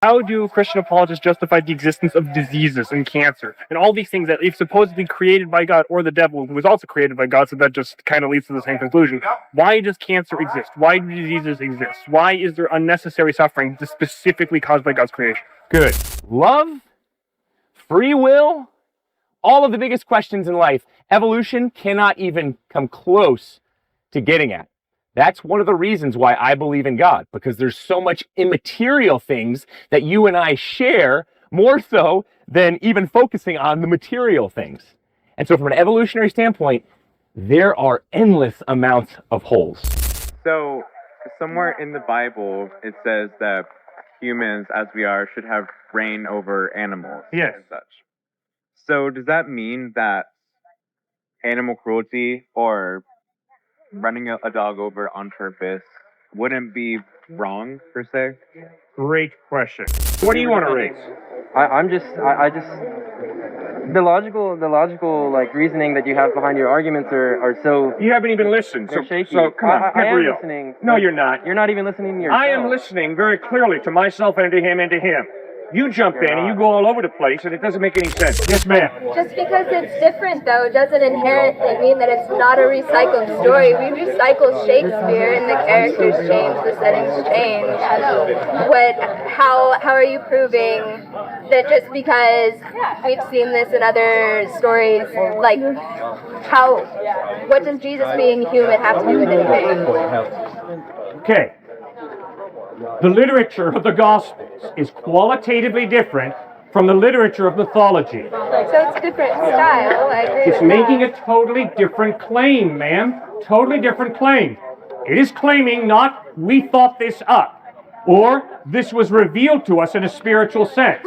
How do Christian apologists justify the existence of diseases and cancer and all these things that if supposedly created by God or the devil, who was also created by God, so that just kind of leads to the same conclusion? Why does cancer exist? Why do diseases exist? Why is there unnecessary suffering specifically caused by God's creation? Good. Love, free will, all of the biggest questions in life, evolution cannot even come close to getting at. That's one of the reasons why I believe in God, because there's so much immaterial things that you and I share, more so than even focusing on the material things. And so from an evolutionary standpoint, there are endless amounts of holes. So somewhere in the Bible, it says that humans, as we are, should have reign over animals Yes. and such. So does that mean that animal cruelty or running a dog over on purpose wouldn't be wrong, per se? Great question. What do you want to raise? I just the logical like reasoning that you have behind your arguments are so You haven't even listened, they're shaky. so come on, I get am real. listening. No, but you're not. You're not even listening to yourself. I am listening very clearly to myself and to him and to him. You jump in and you go all over the place, and it doesn't make any sense. Yes, ma'am. Just because it's different, though, doesn't inherently mean that it's not a recycled story. We recycle Shakespeare, and the characters change, the settings change. How are you proving that just because we've seen this in other stories, like, what does Jesus being human have to do with anything? Okay. The literature of the Gospels is qualitatively different from the literature of mythology. So it's a different style. I agree It's with making that. a totally different claim, ma'am. Totally different claim. It is claiming not, we thought this up, or this was revealed to us in a spiritual sense.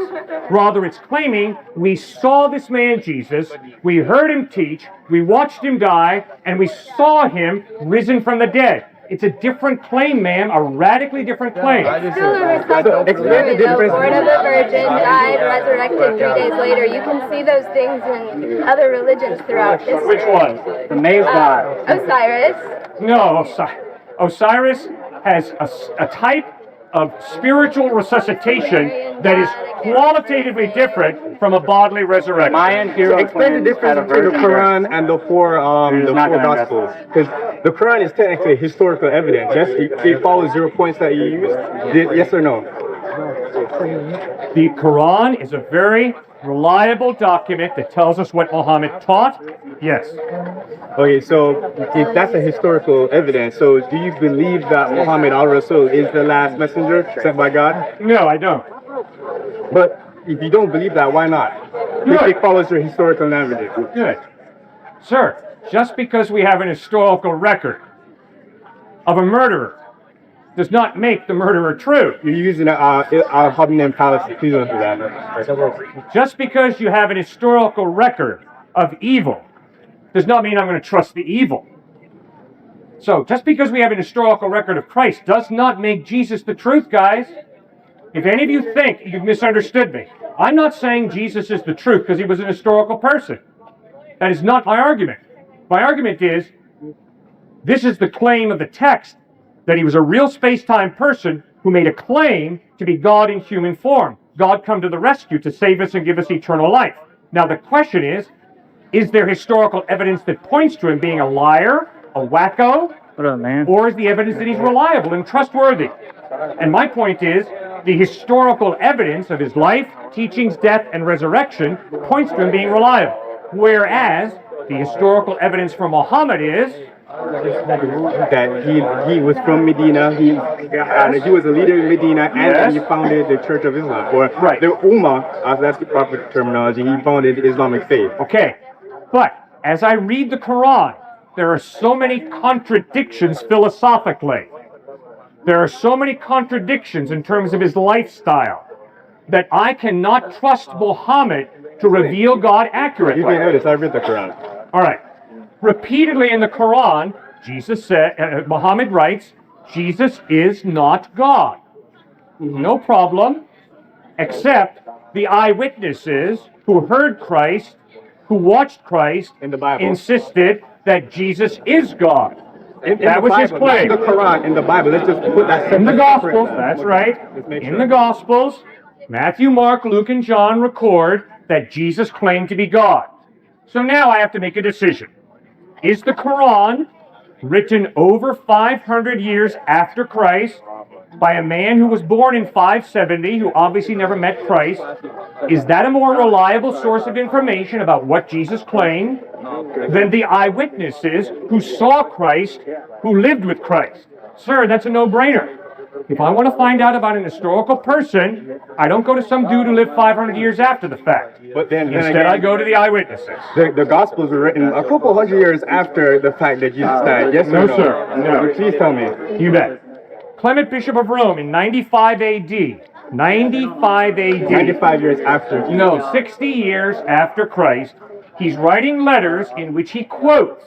Rather, it's claiming we saw this man Jesus, we heard him teach, we watched him die, and we saw him risen from the dead. It's a different claim, ma'am, a radically different claim. Still a recycled story, though. Born of a virgin, died, resurrected 3 days later. You can see those things in other religions throughout history. Which one? The maze god. Osiris. No, Osiris has a type of spiritual resuscitation that is qualitatively different from a bodily resurrection. Mayan hero. Explain the difference between the Quran and the four Gospels. Because the Quran is technically historical evidence. Yes, it follows your points that you used. Yes or no? The Quran is a very reliable document that tells us what Muhammad taught. Yes. Okay, so if that's a historical evidence, so do you believe that Muhammad al-Rasul is the last messenger sent by God? No, I don't. But if you don't believe that, why not? If it follows your historical narrative. Good. Sir, just because we have an historical record of a murderer does not make the murderer true. You're using a hominem fallacy. Please don't do that. Just because you have an historical record of evil does not mean I'm going to trust the evil. So, just because we have an historical record of Christ does not make Jesus the truth, guys. If any of you think you've misunderstood me, I'm not saying Jesus is the truth because he was an historical person. That is not my argument. My argument is, this is the claim of the text, that he was a real space-time person who made a claim to be God in human form. God come to the rescue to save us and give us eternal life. Now the question is there historical evidence that points to him being a liar, a wacko, or is the evidence that he's reliable and trustworthy? And my point is, the historical evidence of his life, teachings, death, and resurrection points to him being reliable. Whereas the historical evidence for Muhammad is that he was from Medina, he was a leader in Medina, and then he founded the Church of Islam, or the Ummah, that's the proper terminology. He founded the Islamic faith. Okay, but as I read the Quran, there are so many contradictions philosophically. There are so many contradictions in terms of his lifestyle that I cannot trust Muhammad to reveal God accurately. You can notice, I read the Quran. All right. Repeatedly in the Quran, Muhammad writes, Jesus is not God. No problem, except the eyewitnesses who heard Christ, who watched Christ, in the Bible, insisted that Jesus is God. That was his claim. In the Quran, in the Bible, let's just put that in the Gospels, that's right. In the Gospels, Matthew, Mark, Luke, and John record that Jesus claimed to be God. So now I have to make a decision. Is the Quran, written over 500 years after Christ, by a man who was born in 570, who obviously never met Christ, is that a more reliable source of information about what Jesus claimed than the eyewitnesses who saw Christ, who lived with Christ? Sir, that's a no-brainer. If I want to find out about an historical person, I don't go to some dude who lived 500 years after the fact. But then Instead, again, I go to the eyewitnesses. the Gospels were written a couple hundred years after the fact that Jesus died. Yes or No, sir. No. Please tell me. You bet. Clement, Bishop of Rome, in 95 AD. 95 AD. 95 years after. No, 60 years after Christ. He's writing letters in which he quotes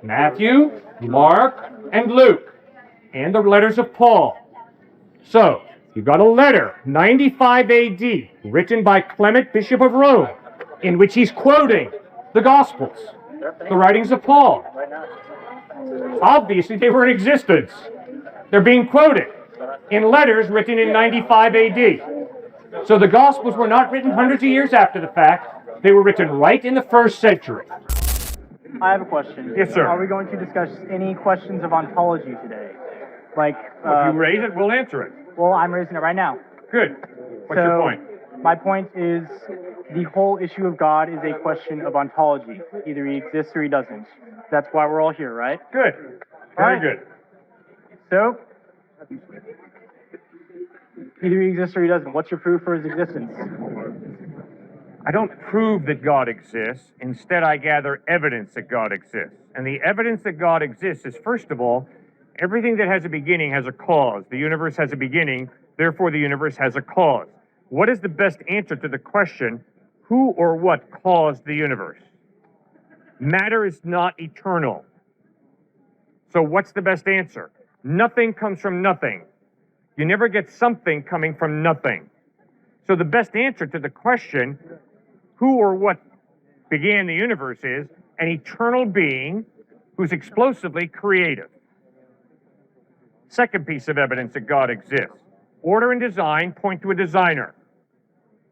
Matthew, Mark, and Luke, and the letters of Paul. So, you've got a letter, 95 AD, written by Clement, Bishop of Rome, in which he's quoting the Gospels, the writings of Paul. Obviously, they were in existence. They're being quoted in letters written in 95 AD. So the Gospels were not written hundreds of years after the fact. They were written right in the first century. I have a question. Yes, sir. Are we going to discuss any questions of ontology today? Like, If you raise it, we'll answer it. well, I'm raising it right now. Good. What's your point? My point is the whole issue of God is a question of ontology. Either he exists or he doesn't. That's why we're all here, right? Good. Very good. So, either he exists or he doesn't. What's your proof for his existence? I don't prove that God exists. Instead, I gather evidence that God exists. And the evidence that God exists is, first of all, everything that has a beginning has a cause. The universe has a beginning, therefore the universe has a cause. What is the best answer to the question, who or what caused the universe? Matter is not eternal. So what's the best answer? Nothing comes from nothing. You never get something coming from nothing. So the best answer to the question, who or what began the universe, is an eternal being who's explosively creative. Second piece of evidence that God exists. Order and design point to a designer.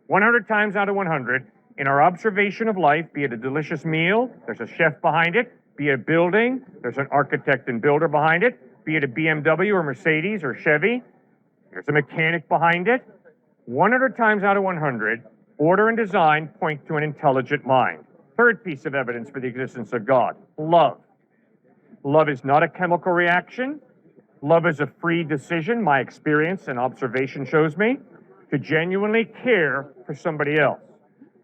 100 times out of 100, in our observation of life, be it a delicious meal, there's a chef behind it, be it a building, there's an architect and builder behind it, be it a BMW or Mercedes or Chevy, there's a mechanic behind it. 100 times out of 100, order and design point to an intelligent mind. Third piece of evidence for the existence of God, love. Love is not a chemical reaction. Love is a free decision, my experience and observation shows me, to genuinely care for somebody else.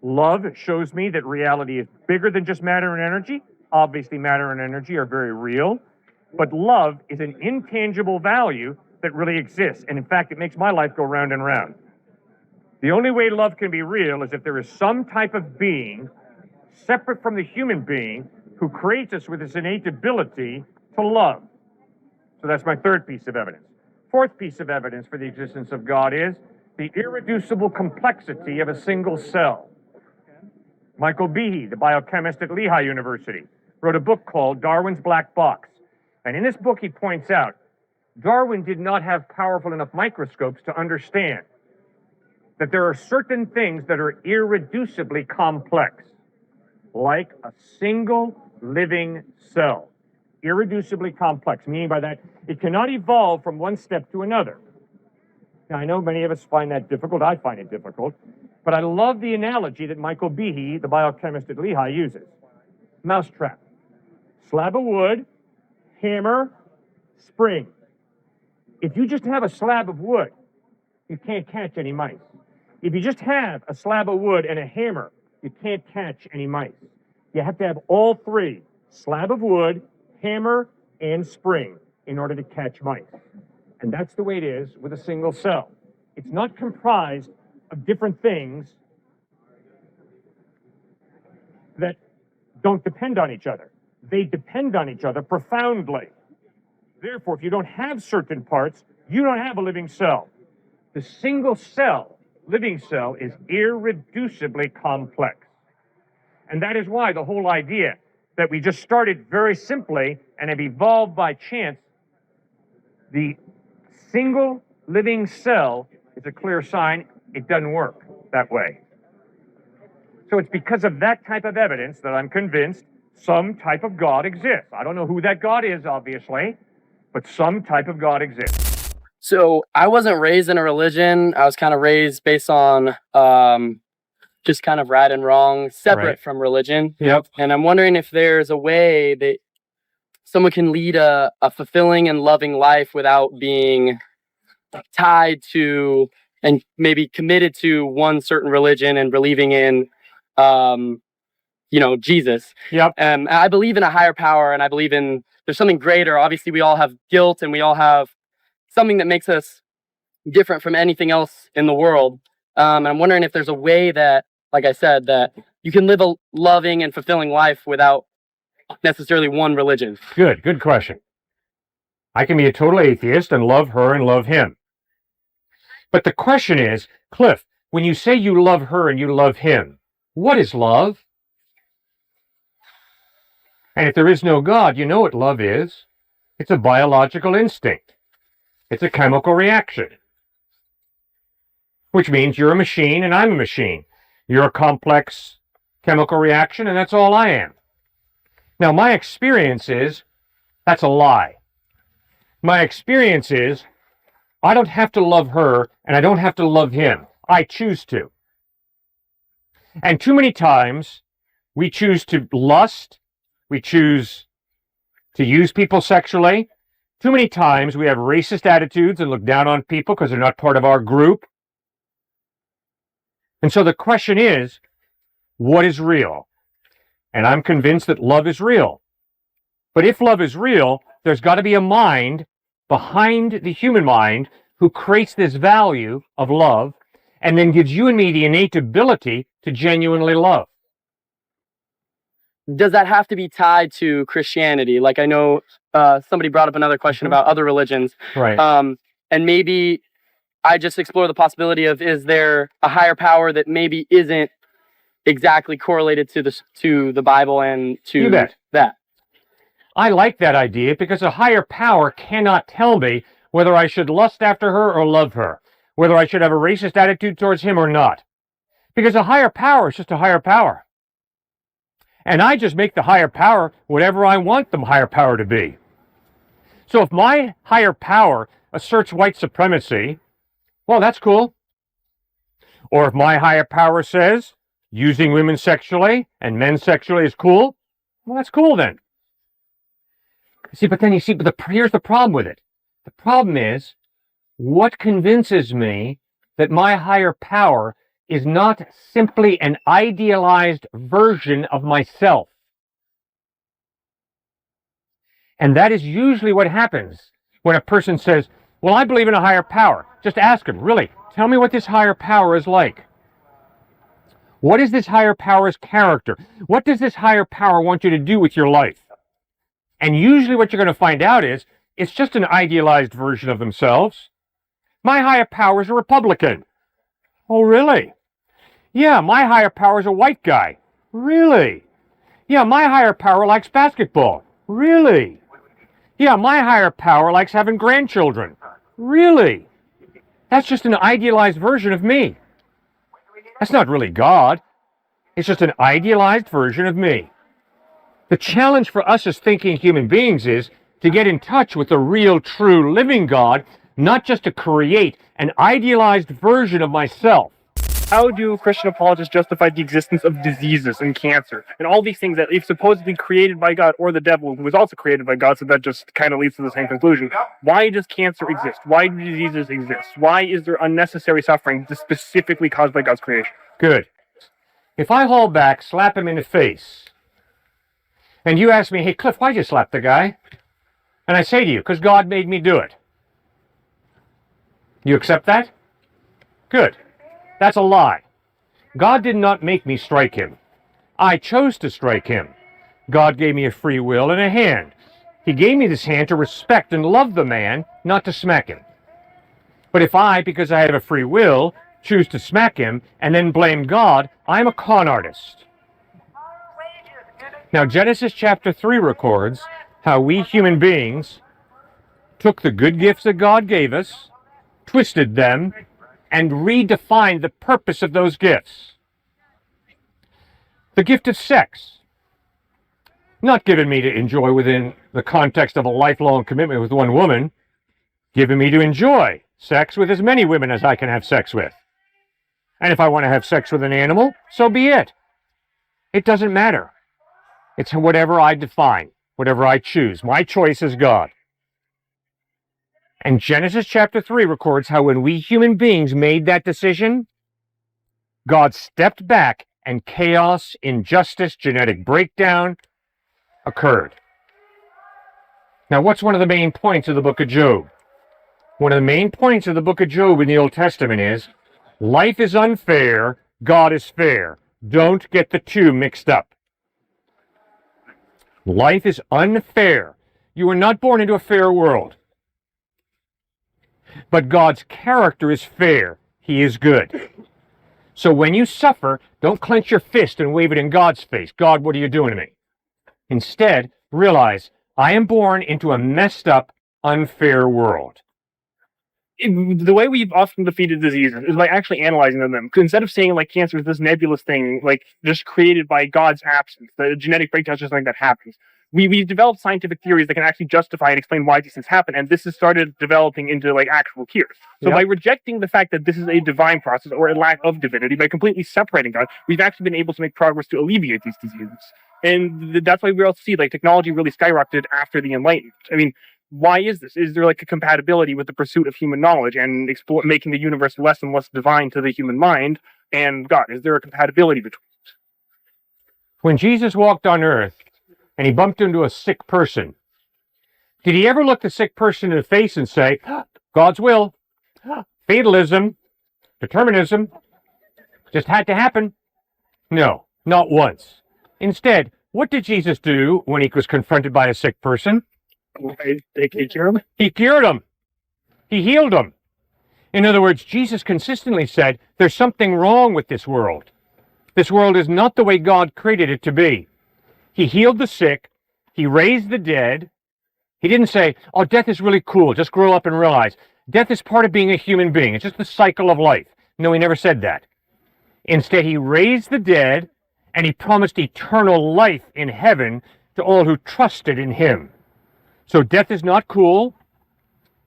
Love shows me that reality is bigger than just matter and energy. Obviously, matter and energy are very real, but love is an intangible value that really exists. And in fact, it makes my life go round and round. The only way love can be real is if there is some type of being separate from the human being who creates us with this innate ability to love. So that's my third piece of evidence. Fourth piece of evidence for the existence of God is the irreducible complexity of a single cell. Michael Behe, the biochemist at Lehigh University, wrote a book called Darwin's Black Box. And in this book, he points out Darwin did not have powerful enough microscopes to understand that there are certain things that are irreducibly complex, like a single living cell. Irreducibly complex, meaning by that, it cannot evolve from one step to another. Now, I know many of us find that difficult. I find it difficult. But I love the analogy that Michael Behe, the biochemist at Lehigh, uses. Mousetrap. Slab of wood, hammer, spring. If you just have a slab of wood, you can't catch any mice. If you just have a slab of wood and a hammer, you can't catch any mice. You have to have all three, slab of wood, hammer, and spring, in order to catch mice. And that's the way it is with a single cell. It's not comprised of different things that don't depend on each other. They depend on each other profoundly. Therefore, if you don't have certain parts, you don't have a living cell. The single cell, living cell, is irreducibly complex. And that is why the whole idea that we just started very simply and have evolved by chance, the single living cell is a clear sign It doesn't work that way. So it's because of that type of evidence that I'm convinced some type of God exists. I don't know who that God is, obviously, but some type of God exists. So I wasn't raised in a religion. I was kind of raised based on just kind of right and wrong, separate from religion. Yep. And I'm wondering if there's a way that someone can lead a fulfilling and loving life without being tied to and maybe committed to one certain religion and believing in, Jesus. Yep. And I believe in a higher power, and I believe in there's something greater. Obviously, we all have guilt, and we all have something that makes us different from anything else in the world. And I'm wondering if there's a way that, like I said, that you can live a loving and fulfilling life without necessarily one religion. Good question. I can be a total atheist and love her and love him. But the question is, Cliff, when you say you love her and you love him, what is love? And if there is no God, you know what love is. It's a biological instinct. It's a chemical reaction. Which means you're a machine and I'm a machine. You're a complex chemical reaction and that's all I am. Now, my experience is that's a lie. My experience is I don't have to love her and I don't have to love him. I choose to. And too many times we choose to lust, we choose to use people sexually. Too many times we have racist attitudes and look down on people because they're not part of our group. And so the question is, what is real? And I'm convinced that love is real. But if love is real, there's got to be a mind behind the human mind who creates this value of love and then gives you and me the innate ability to genuinely love. Does that have to be tied to Christianity? Like I know somebody brought up another question about other religions. Right. And maybe I just explore the possibility of, is there a higher power that maybe isn't exactly correlated to the Bible and to that? I like that idea because a higher power cannot tell me whether I should lust after her or love her, whether I should have a racist attitude towards him or not. Because a higher power is just a higher power. And I just make the higher power whatever I want the higher power to be. So if my higher power asserts white supremacy, well, that's cool. Or if my higher power says using women sexually and men sexually is cool, well, that's cool then. But here's the problem with it. The problem is, what convinces me that my higher power is not simply an idealized version of myself? And that is usually what happens when a person says, well, I believe in a higher power. Just ask him, really, tell me what this higher power is like. What is this higher power's character? What does this higher power want you to do with your life? And usually what you're going to find out is, it's just an idealized version of themselves. My higher power is a Republican. Oh, really? Yeah, my higher power is a white guy. Really? Yeah, my higher power likes basketball. Really? Yeah, my higher power likes having grandchildren. Really? That's just an idealized version of me. That's not really God. It's just an idealized version of me. The challenge for us as thinking human beings is to get in touch with the real, true, living God, not just to create an idealized version of myself. How do Christian apologists justify the existence of diseases and cancer and all these things that if supposedly created by God or the devil, who was also created by God, so that just kind of leads to the same conclusion? Why does cancer exist? Why do diseases exist? Why is there unnecessary suffering specifically caused by God's creation? Good. If I haul back, slap him in the face, and you ask me, hey, Cliff, why'd you slap the guy? And I say to you, because God made me do it. You accept that? Good. That's a lie. God did not make me strike him. I chose to strike him. God gave me a free will and a hand. He gave me this hand to respect and love the man, not to smack him. But if I, because I have a free will, choose to smack him and then blame God, I'm a con artist. Now, Genesis chapter 3 records how we human beings took the good gifts that God gave us, twisted them, and redefine the purpose of those gifts. The gift of sex, not given me to enjoy within the context of a lifelong commitment with one woman, given me to enjoy sex with as many women as I can have sex with. And if I want to have sex with an animal, so be it. It doesn't matter. It's whatever I define, whatever I choose. My choice is God. And Genesis chapter 3 records how when we human beings made that decision, God stepped back and chaos, injustice, genetic breakdown occurred. Now, what's one of the main points of the book of Job? One of the main points of the book of Job in the Old Testament is, life is unfair, God is fair. Don't get the two mixed up. Life is unfair. You were not born into a fair world. But God's character is fair. He is good. So when you suffer, don't clench your fist and wave it in God's face. God, what are you doing to me? Instead, realize, I am born into a messed up, unfair world. The way we've often defeated diseases is by actually analyzing them. Instead of saying like cancer is this nebulous thing, like just created by God's absence, the genetic breakdown is just something that happens. We've developed scientific theories that can actually justify and explain why these things happen, and this has started developing into like actual cures. So by rejecting the fact that this is a divine process or a lack of divinity, by completely separating God, we've actually been able to make progress to alleviate these diseases. And that's why we also see like technology really skyrocketed after the Enlightenment. I mean, why is this? Is there like a compatibility with the pursuit of human knowledge and making the universe less and less divine to the human mind and God? Is there a compatibility between it? When Jesus walked on earth and he bumped into a sick person, did he ever look the sick person in the face and say, God's will, fatalism, determinism, just had to happen? No, not once. Instead, what did Jesus do when he was confronted by a sick person? He cured him? He cured him. He healed him. In other words, Jesus consistently said, there's something wrong with this world. This world is not the way God created it to be. He healed the sick. He raised the dead. He didn't say, oh, death is really cool. Just grow up and realize death is part of being a human being. It's just the cycle of life. No, he never said that. Instead, he raised the dead, and he promised eternal life in heaven to all who trusted in him. So death is not cool.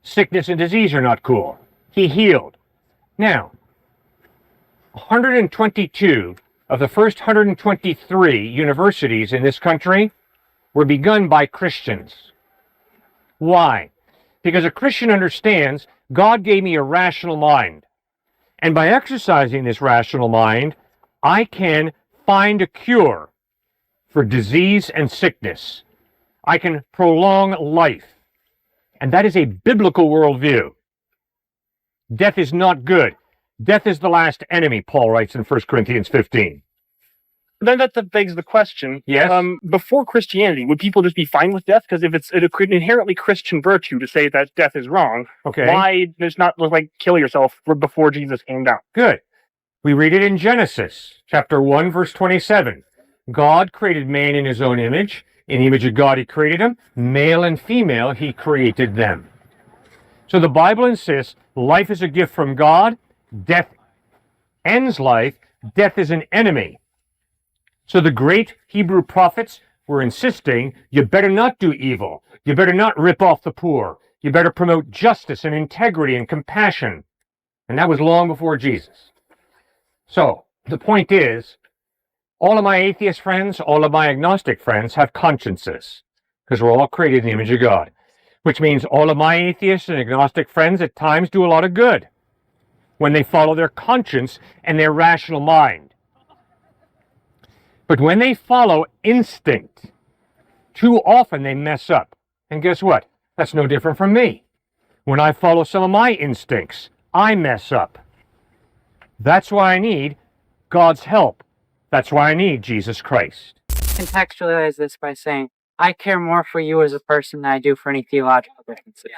Sickness and disease are not cool. He healed. Now, 122 of the first 123 universities in this country were begun by Christians. Why? Because a Christian understands God gave me a rational mind. And by exercising this rational mind, I can find a cure for disease and sickness. I can prolong life. And that is a biblical worldview. Death is not good. Death is the last enemy, Paul writes in 1 Corinthians 15. Then that begs the question, Yes? before Christianity, would people just be fine with death? Because if it's an inherently Christian virtue to say that death is wrong, why just not like kill yourself before Jesus came down? Good. We read it in Genesis, chapter 1, verse 27. God created man in his own image. In the image of God he created him. Male and female he created them. So the Bible insists life is a gift from God. Death ends life. Death is an enemy. So the great Hebrew prophets were insisting, you better not do evil. You better not rip off the poor. You better promote justice and integrity and compassion. And that was long before Jesus. So the point is, all of my atheist friends, all of my agnostic friends have consciences, because we're all created in the image of God, which means all of my atheist and agnostic friends at times do a lot of good when they follow their conscience and their rational mind. But when they follow instinct, too often they mess up. And guess what? That's no different from me. When I follow some of my instincts, I mess up. That's why I need God's help. That's why I need Jesus Christ. Contextualize this by saying, I care more for you as a person than I do for any theological differences.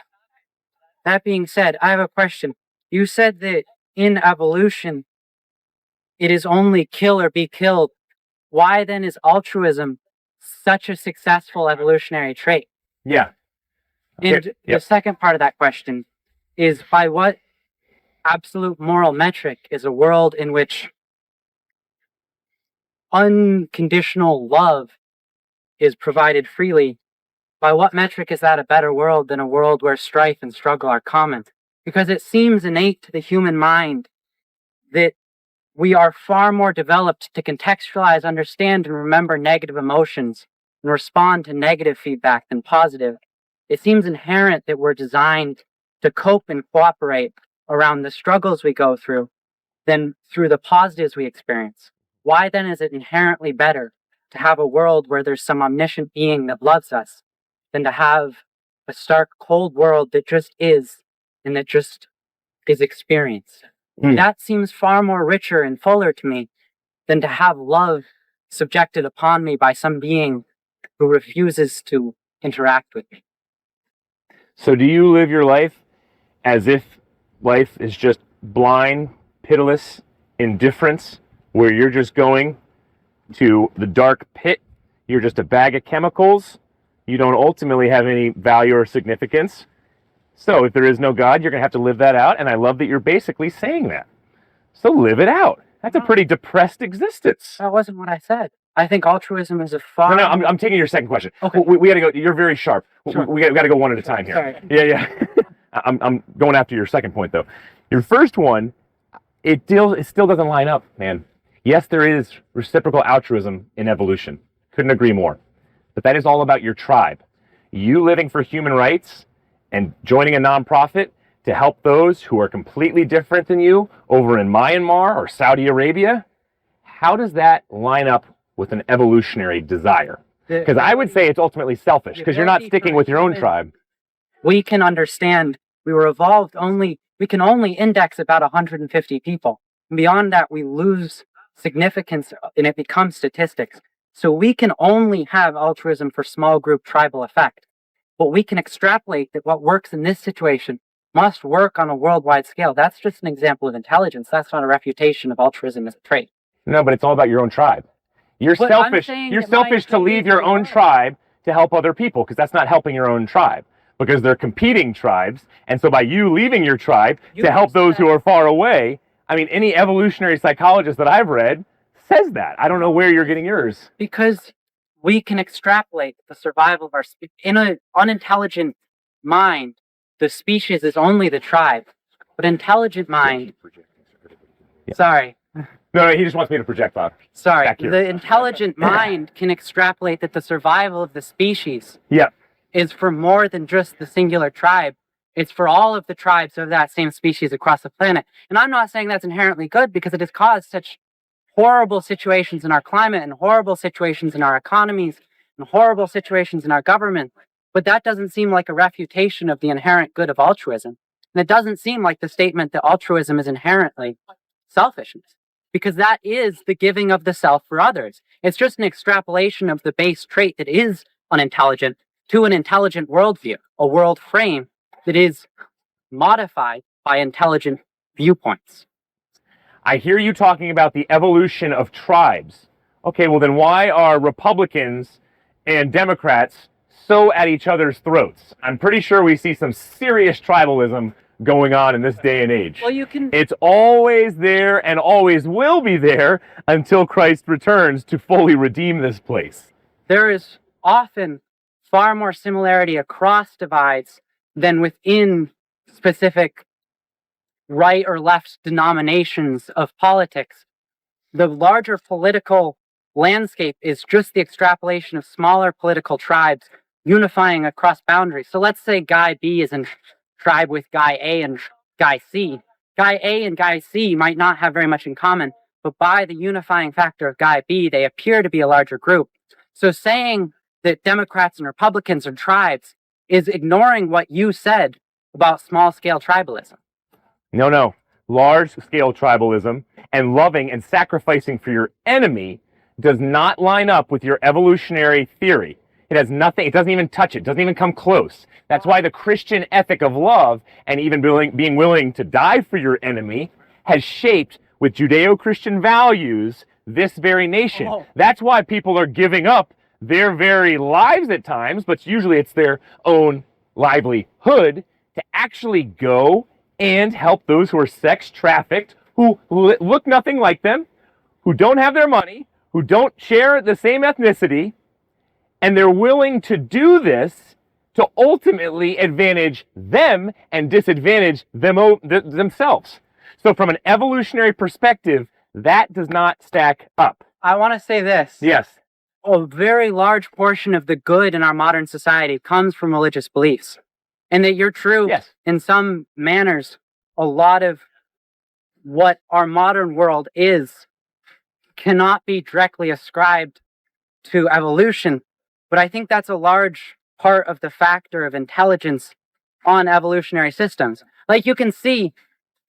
That being said, I have a question. You said that in evolution, it is only kill or be killed. Why then is altruism such a successful evolutionary trait? Yeah. And the second part of that question is, by what absolute moral metric is a world in which unconditional love is provided freely, by what metric is that a better world than a world where strife and struggle are common? Because it seems innate to the human mind that we are far more developed to contextualize, understand, and remember negative emotions and respond to negative feedback than positive. It seems inherent that we're designed to cope and cooperate around the struggles we go through than through the positives we experience. Why then is it inherently better to have a world where there's some omniscient being that loves us than to have a stark, cold world that just is and that just is experienced? That seems far more richer and fuller to me than to have love subjected upon me by some being who refuses to interact with me. So do you live your life as if life is just blind, pitiless indifference, where you're just going to the dark pit, you're just a bag of chemicals, you don't ultimately have any value or significance? So if there is no God, you're going to have to live that out, and I love that you're basically saying that. So live it out. That's a pretty depressed existence. That wasn't what I said. I think altruism is a far... No, I'm taking your second question. Okay. We got to go. You're very sharp. Sure. We got to go one at a time here. Sorry. Yeah. I'm going after your second point, though. Your first one, it still doesn't line up, man. Yes, there is reciprocal altruism in evolution. Couldn't agree more. But that is all about your tribe. You living for human rights and joining a nonprofit to help those who are completely different than you over in Myanmar or Saudi Arabia, how does that line up with an evolutionary desire? Because I would say it's ultimately selfish, because you're not sticking with your own tribe. We can understand we can only index about 150 people. And beyond that, we lose significance and it becomes statistics. So we can only have altruism for small group tribal effect. But we can extrapolate that what works in this situation must work on a worldwide scale. That's just an example of intelligence. That's not a refutation of altruism as a trait. No, but it's all about your own tribe. You're selfish. You're selfish to leave your own tribe to help other people, because that's not helping your own tribe, because they're competing tribes. And so by you leaving your tribe to help those who are far away, I mean, any evolutionary psychologist that I've read says that. I don't know where you're getting yours. Because we can extrapolate the survival of our species. In an unintelligent mind, the species is only the tribe. But intelligent mind... Sorry. No, he just wants me to project, Bob. Sorry. The intelligent mind can extrapolate that the survival of the species is for more than just the singular tribe. It's for all of the tribes of that same species across the planet. And I'm not saying that's inherently good, because it has caused such horrible situations in our climate and horrible situations in our economies and horrible situations in our government. But that doesn't seem like a refutation of the inherent good of altruism. And it doesn't seem like the statement that altruism is inherently selfishness, because that is the giving of the self for others. It's just an extrapolation of the base trait that is unintelligent to an intelligent worldview, a world frame that is modified by intelligent viewpoints. I hear you talking about the evolution of tribes. Okay, well then why are Republicans and Democrats so at each other's throats? I'm pretty sure we see some serious tribalism going on in this day and age. Well, It's always there and always will be there until Christ returns to fully redeem this place. There is often far more similarity across divides than within specific right or left denominations of politics. The larger political landscape is just the extrapolation of smaller political tribes unifying across boundaries. So let's say Guy B is in tribe with Guy A and Guy C. Guy A and Guy C might not have very much in common, but by the unifying factor of Guy B, they appear to be a larger group. So saying that Democrats and Republicans are tribes is ignoring what you said about small-scale tribalism. No. Large-scale tribalism and loving and sacrificing for your enemy does not line up with your evolutionary theory. It has nothing, it doesn't even touch it, doesn't even come close. That's why the Christian ethic of love and even being willing to die for your enemy has shaped, with Judeo-Christian values, this very nation. That's why people are giving up their very lives at times, but usually it's their own livelihood, to actually go and help those who are sex trafficked, who look nothing like them, who don't have their money, who don't share the same ethnicity, and they're willing to do this to ultimately advantage them and disadvantage themselves. So from an evolutionary perspective, that does not stack up. I want to say this. Yes. A very large portion of the good in our modern society comes from religious beliefs. And that you're true Yes. in some manners. A lot of what our modern world is cannot be directly ascribed to evolution. But I think that's a large part of the factor of intelligence on evolutionary systems. Like you can see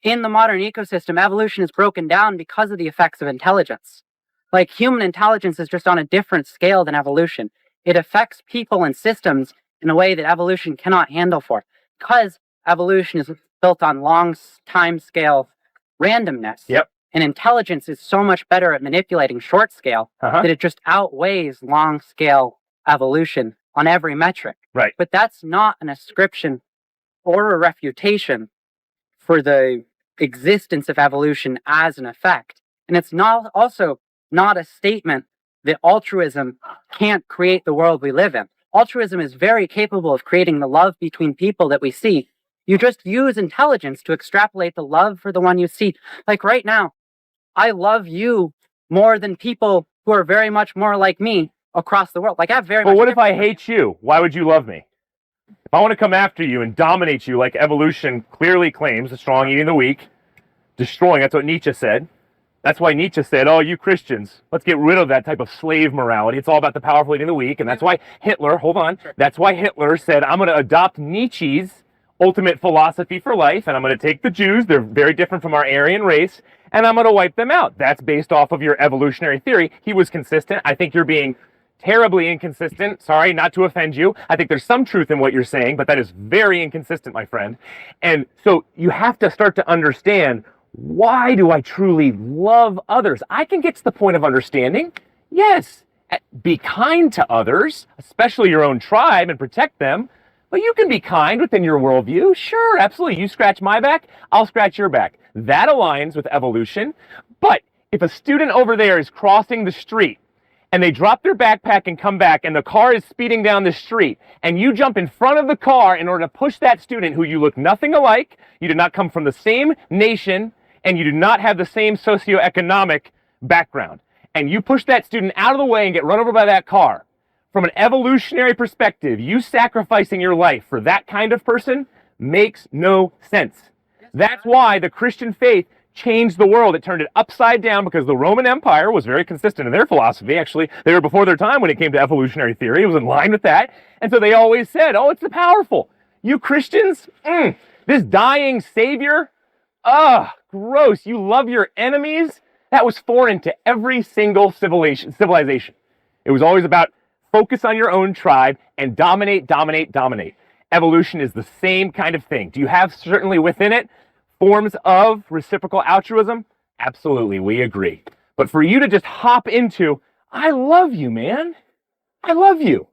in the modern ecosystem, evolution is broken down because of the effects of intelligence. Like human intelligence is just on a different scale than evolution. It affects people and systems in a way that evolution cannot handle for, because evolution is built on long time scale randomness. Yep. And intelligence is so much better at manipulating short scale that it just outweighs long scale evolution on every metric. Right. But that's not an ascription or a refutation for the existence of evolution as an effect. And it's not also not a statement that altruism can't create the world we live in. Altruism is very capable of creating the love between people that we see. You just use intelligence to extrapolate the love for the one you see. Like right now, I love you more than people who are very much more like me across the world. Like I have very much. But what if I hate you? Why would you love me? If I want to come after you and dominate you like evolution clearly claims, the strong eating the weak, destroying, that's what Nietzsche said. That's why Nietzsche said, oh, you Christians, let's get rid of that type of slave morality. It's all about the powerful eating the weak. And that's why Hitler, hold on, that's why Hitler said, I'm going to adopt Nietzsche's ultimate philosophy for life, and I'm going to take the Jews, they're very different from our Aryan race, and I'm going to wipe them out. That's based off of your evolutionary theory. He was consistent. I think you're being terribly inconsistent. Sorry, not to offend you. I think there's some truth in what you're saying, but that is very inconsistent, my friend. And so you have to start to understand, why do I truly love others? I can get to the point of understanding, yes, be kind to others, especially your own tribe, and protect them. But you can be kind within your worldview. Sure, absolutely. You scratch my back, I'll scratch your back. That aligns with evolution. But if a student over there is crossing the street and they drop their backpack and come back and the car is speeding down the street and you jump in front of the car in order to push that student who you look nothing alike, you did not come from the same nation, and you do not have the same socioeconomic background, and you push that student out of the way and get run over by that car, from an evolutionary perspective, you sacrificing your life for that kind of person makes no sense. That's why the Christian faith changed the world. It turned it upside down because the Roman Empire was very consistent in their philosophy. Actually, they were before their time when it came to evolutionary theory. It was in line with that. And so they always said, oh, it's the powerful. You Christians, this dying savior, gross. You love your enemies. That was foreign to every single civilization. It was always about focus on your own tribe and dominate, dominate, dominate. Evolution is the same kind of thing. Do you have certainly within it forms of reciprocal altruism? Absolutely, we agree. But for you to just hop into, I love you, man. I love you.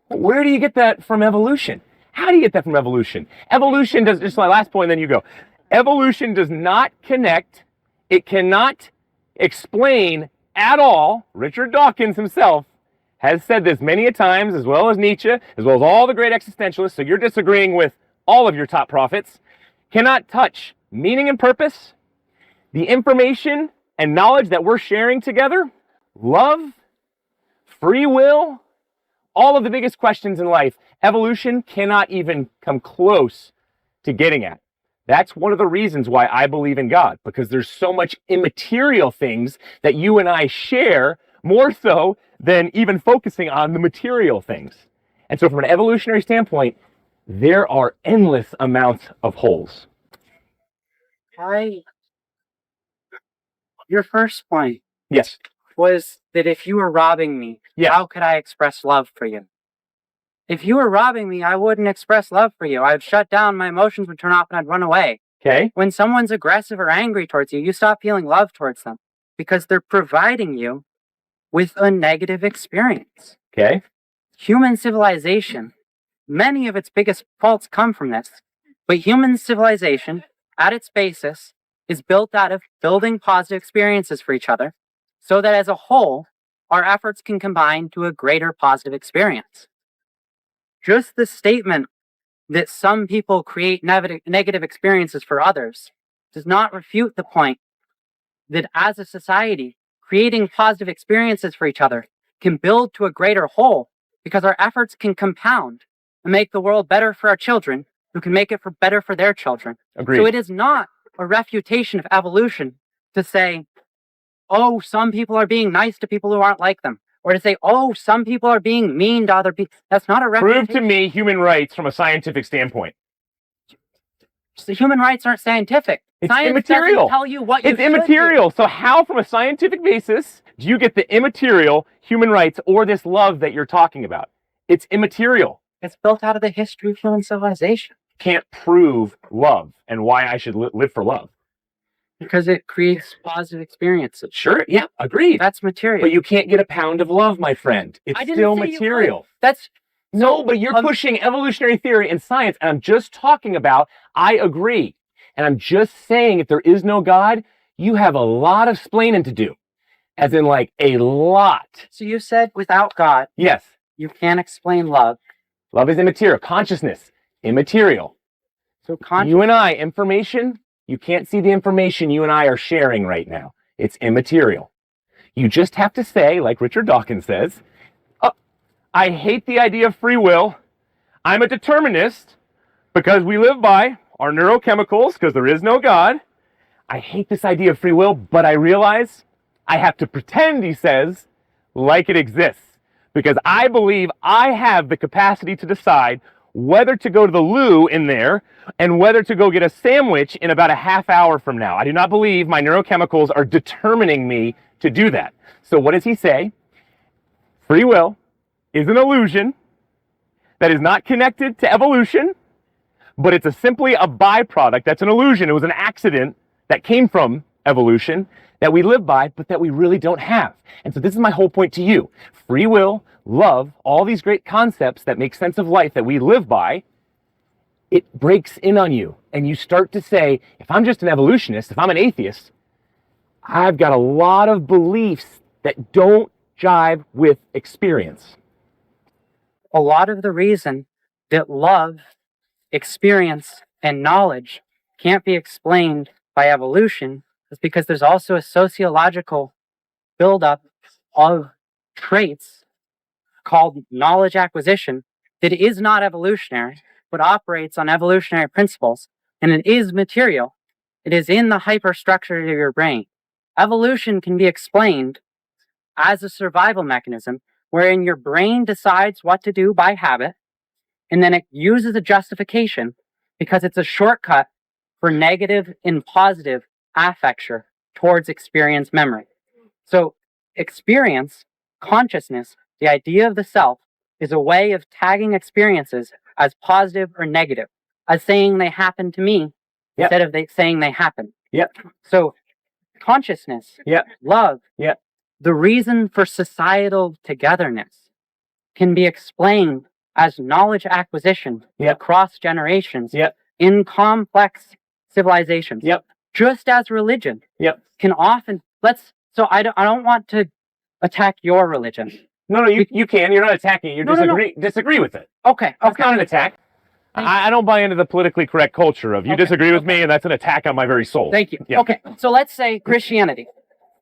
Where do you get that from evolution? How do you get that from evolution? Evolution does, just my last point, and then you go. Evolution does not connect. It cannot explain at all. Richard Dawkins himself has said this many a times, as well as Nietzsche, as well as all the great existentialists, so you're disagreeing with all of your top prophets, cannot touch meaning and purpose, the information and knowledge that we're sharing together, love, free will, all of the biggest questions in life. Evolution cannot even come close to getting at. That's one of the reasons why I believe in God, because there's so much immaterial things that you and I share, more so than even focusing on the material things. And so from an evolutionary standpoint, there are endless amounts of holes. Your first point Yes. was that if you were robbing me, how could I express love for you? If you were robbing me, I wouldn't express love for you. I'd shut down, my emotions would turn off, and I'd run away. Okay. When someone's aggressive or angry towards you, you stop feeling love towards them because they're providing you with a negative experience. Okay. Human civilization, many of its biggest faults come from this. But human civilization, at its basis, is built out of building positive experiences for each other so that as a whole, our efforts can combine to a greater positive experience. Just the statement that some people create negative experiences for others does not refute the point that as a society, creating positive experiences for each other can build to a greater whole because our efforts can compound and make the world better for our children who can make it better for their children. Agreed. So it is not a refutation of evolution to say, oh, some people are being nice to people who aren't like them. Or to say, oh, some people are being mean to other people. That's not a refutation. Prove to me human rights from a scientific standpoint. So human rights aren't scientific. It's Science immaterial. doesn't tell you what you It's should immaterial. do. So how, from a scientific basis, do you get the immaterial human rights or this love that you're talking about? It's immaterial. It's built out of the history of human civilization. Can't prove love and why I should live for love. Because it creates positive experiences. Sure, yeah, agreed. That's material. But you can't get a pound of love, my friend. It's I didn't still say you material. could. That's No, but you're pushing evolutionary theory and science, and I'm just talking about, I agree. And I'm just saying, if there is no God, you have a lot of splaining to do. As in, like, a lot. So you said without God, Yes. you can't explain love. Love is immaterial. Consciousness, immaterial. So You and I, information, you can't see the information you and I are sharing right now. It's immaterial. You just have to say, like Richard Dawkins says, oh, I hate the idea of free will. I'm a determinist because we live by our neurochemicals because there is no God. I hate this idea of free will, but I realize I have to pretend, he says, like it exists. Because I believe I have the capacity to decide whether to go to the loo in there and whether to go get a sandwich in about a half hour from now. I do not believe my neurochemicals are determining me to do that. So what does he say? Free will is an illusion that is not connected to evolution, but it's simply a byproduct. That's an illusion. It was an accident that came from evolution that we live by, but that we really don't have. And so this is my whole point to you. Free will, love, all these great concepts that make sense of life that we live by, it breaks in on you. And you start to say, if I'm just an evolutionist, if I'm an atheist, I've got a lot of beliefs that don't jive with experience. a lot of the reason that love, experience, and knowledge can't be explained by evolution is because there's also a sociological buildup of traits called knowledge acquisition that is not evolutionary, but operates on evolutionary principles, and it is material. It is in the hyperstructure of your brain. Evolution can be explained as a survival mechanism wherein your brain decides what to do by habit, and then it uses a justification because it's a shortcut for negative and positive affecture towards experience memory. So experience, consciousness, the idea of the self, is a way of tagging experiences as positive or negative, as saying they happen to me instead of saying they happen. So consciousness, love, the reason for societal togetherness can be explained as knowledge acquisition across generations in complex civilizations. Just as religion can often, so I don't want to attack your religion. No, you can. You're not attacking. You disagree with it. Okay. That's not an attack. I don't buy into the politically correct culture of you disagree with me, and that's an attack on my very soul. Thank you. Okay, so let's say Christianity.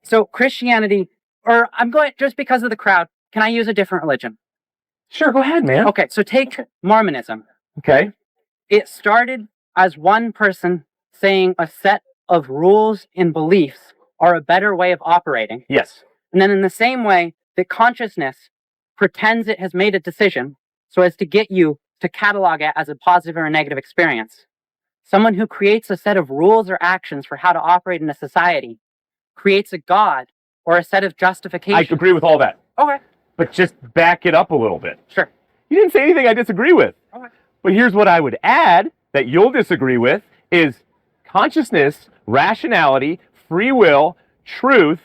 So Christianity, or I'm going, just because of the crowd, can I use a different religion? Sure, go ahead, man. Okay, so take Mormonism. Okay. It started as one person saying a set of rules and beliefs are a better way of operating. Yes. And then in the same way that consciousness pretends it has made a decision so as to get you to catalog it as a positive or a negative experience. Someone who creates a set of rules or actions for how to operate in a society creates a God or a set of justifications. I agree with all that. Okay. But just back it up a little bit. Sure. You didn't say anything I disagree with. Okay. But here's what I would add that you'll disagree with is consciousness, rationality, free will, truth,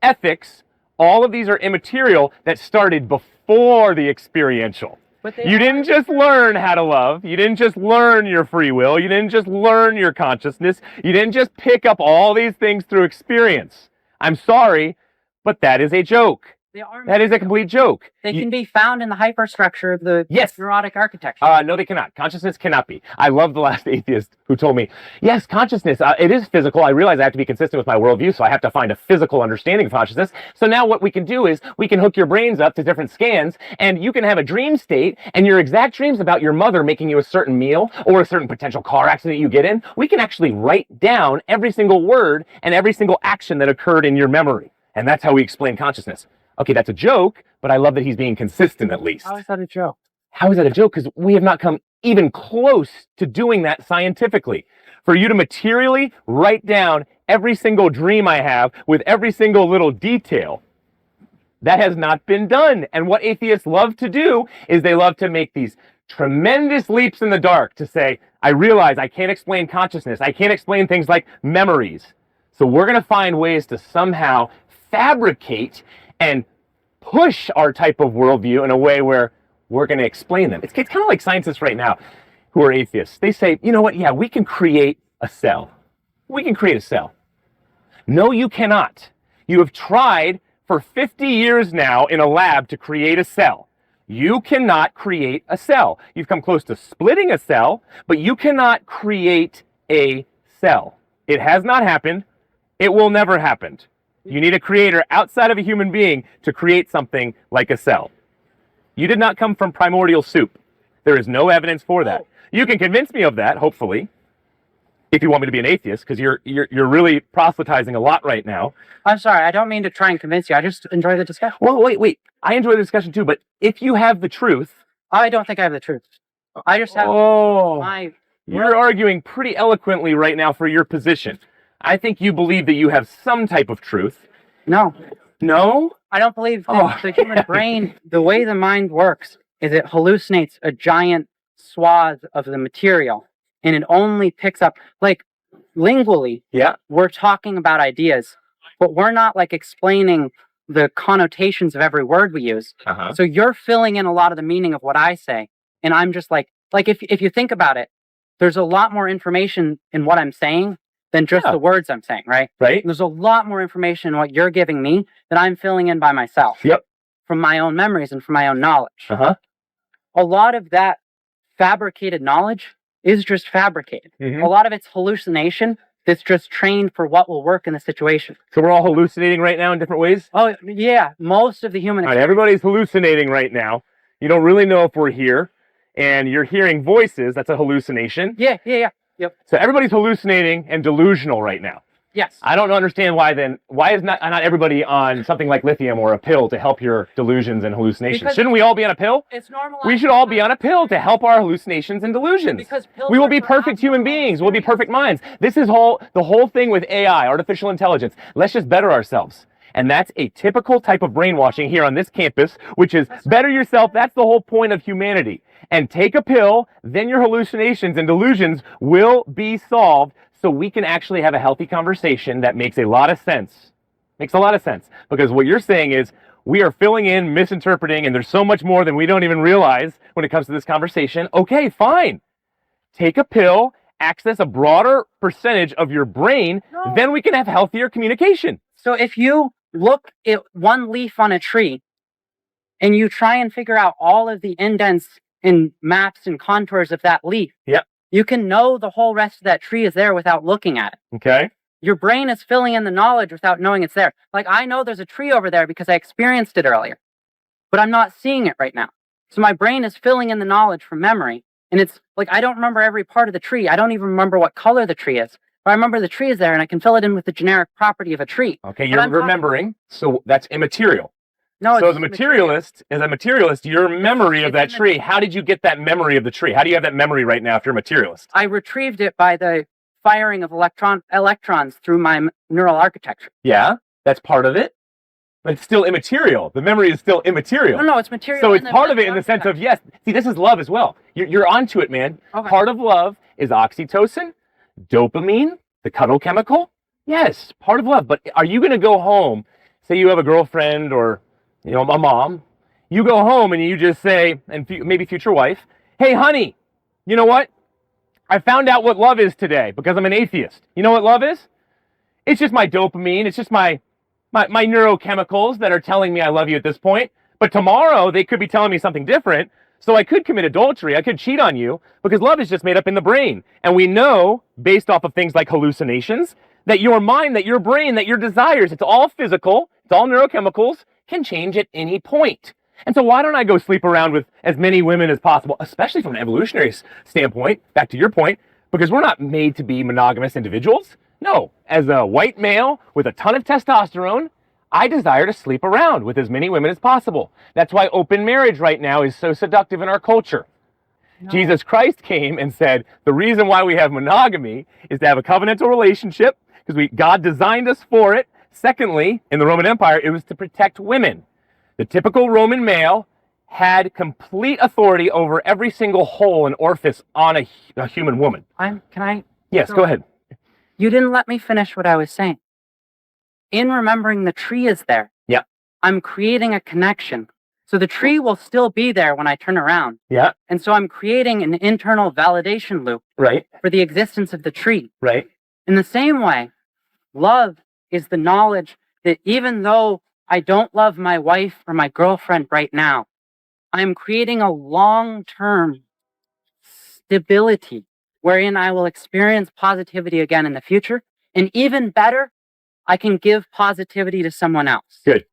ethics. All of these are immaterial that started before the experiential. But they You didn't just learn how to love. You didn't just learn your free will. You didn't just learn your consciousness. You didn't just pick up all these things through experience. I'm sorry, but that is a joke. They are That is a complete joke. They can be found in the hyperstructure of the Yes. neurotic architecture. No, they cannot. Consciousness cannot be. I love the last atheist who told me, yes, consciousness, it is physical. I realize I have to be consistent with my worldview, so I have to find a physical understanding of consciousness. So now what we can do is we can hook your brains up to different scans, and you can have a dream state, and your exact dreams about your mother making you a certain meal or a certain potential car accident you get in, we can actually write down every single word and every single action that occurred in your memory. And that's how we explain consciousness. Okay, that's a joke, but I love that he's being consistent at least. How is that a joke? How is that a joke? Because we have not come even close to doing that scientifically. For you to materially write down every single dream I have with every single little detail, that has not been done. And what atheists love to do is they love to make these tremendous leaps in the dark to say, I realize I can't explain consciousness. I can't explain things like memories. So we're going to find ways to somehow fabricate and push our type of worldview in a way where we're going to explain them. It's kind of like scientists right now who are atheists. They say, you know what? Yeah, we can create a cell. We can create a cell. No, you cannot. You have tried for 50 years now in a lab to create a cell. You cannot create a cell. You've come close to splitting a cell, but you cannot create a cell. It has not happened. It will never happen. You need a creator outside of a human being to create something like a cell. You did not come from primordial soup. There is no evidence for that. You can convince me of that, hopefully, if you want me to be an atheist, because you're really proselytizing a lot right now. I'm sorry, I don't mean to try and convince you. I just enjoy the discussion. Well, wait. I enjoy the discussion too, but if you have the truth... I don't think I have the truth. I just have my... You're arguing pretty eloquently right now for your position. I think you believe that you have some type of truth. No. No? I don't believe that the human brain, the way the mind works, is it hallucinates a giant swath of the material, and it only picks up, like, lingually, we're talking about ideas, but we're not, like, explaining the connotations of every word we use. So you're filling in a lot of the meaning of what I say, and I'm just like if you think about it, there's a lot more information in what I'm saying than just the words I'm saying, right? Right. There's a lot more information in what you're giving me that I'm filling in by myself. Yep. From my own memories and from my own knowledge. A lot of that fabricated knowledge is just fabricated. A lot of it's hallucination that's just trained for what will work in the situation. So we're all hallucinating right now in different ways? Oh, yeah. Most of the human... All right, everybody's hallucinating right now. You don't really know if we're here, and you're hearing voices. That's a hallucination. Yeah. Yep. So everybody's hallucinating and delusional right now. Yes. I don't understand why is not everybody on something like lithium or a pill to help your delusions and hallucinations? Because shouldn't we all be on a pill? It's normal. We should all be on a pill to help our hallucinations and delusions. Because pills we will are be for perfect human beings. We'll be perfect minds. This is the whole thing with AI, artificial intelligence. Let's just better ourselves. And that's a typical type of brainwashing here on this campus, which is better yourself. That's the whole point of humanity. And take a pill, then your hallucinations and delusions will be solved, so we can actually have a healthy conversation that makes a lot of sense. Makes a lot of sense. Because what you're saying is we are filling in, misinterpreting, and there's so much more than we don't even realize when it comes to this conversation. Okay, fine. Take a pill, access a broader percentage of your brain, then we can have healthier communication. So if you look at one leaf on a tree and you try and figure out all of the indents and maps and contours of that leaf, you can know the whole rest of that tree is there without looking at it. Okay. Your brain is filling in the knowledge without knowing it's there. Like, I know there's a tree over there because I experienced it earlier, but I'm not seeing it right now. So my brain is filling in the knowledge from memory. And it's like, I don't remember every part of the tree. I don't even remember what color the tree is. But I remember the tree is there and I can fill it in with the generic property of a tree. Okay, you're remembering, so that's immaterial. No, so as a materialist, your memory of that tree, how did you get that memory of the tree? How do you have that memory right now if you're a materialist? I retrieved it by the firing of electrons through my neural architecture. Yeah, that's part of it. But it's still immaterial. The memory is still immaterial. No, it's material. So it's part of it in the sense of, yes. See, this is love as well. You're onto it, man. Okay. Part of love is oxytocin, dopamine, the cuddle chemical. Yes, part of love. But are you going to go home, say you have a girlfriend or a mom, You go home and you just say, and maybe future wife, hey, honey, you know what? I found out what love is today because I'm an atheist. You know what love is? It's just my dopamine. It's just my neurochemicals that are telling me I love you at this point. But tomorrow they could be telling me something different. So I could commit adultery. I could cheat on you because love is just made up in the brain. And we know, based off of things like hallucinations, that your mind, that your brain, that your desires, it's all physical, it's all neurochemicals, can change at any point. And so why don't I go sleep around with as many women as possible, especially from an evolutionary standpoint, back to your point, because we're not made to be monogamous individuals. No, as a white male with a ton of testosterone, I desire to sleep around with as many women as possible. That's why open marriage right now is so seductive in our culture. No. Jesus Christ came and said, the reason why we have monogamy is to have a covenantal relationship, because God designed us for it. Secondly, in the Roman Empire, it was to protect women. The typical Roman male had complete authority over every single hole and orifice on a human woman. Yes, go ahead. You didn't let me finish what I was saying. In remembering the tree is there, yeah, I'm creating a connection. So the tree will still be there when I turn around. Yeah. And so I'm creating an internal validation loop, right, for the existence of the tree. Right. In the same way, love is the knowledge that even though I don't love my wife or my girlfriend right now, I'm creating a long-term stability wherein I will experience positivity again in the future. And even better, I can give positivity to someone else. Good.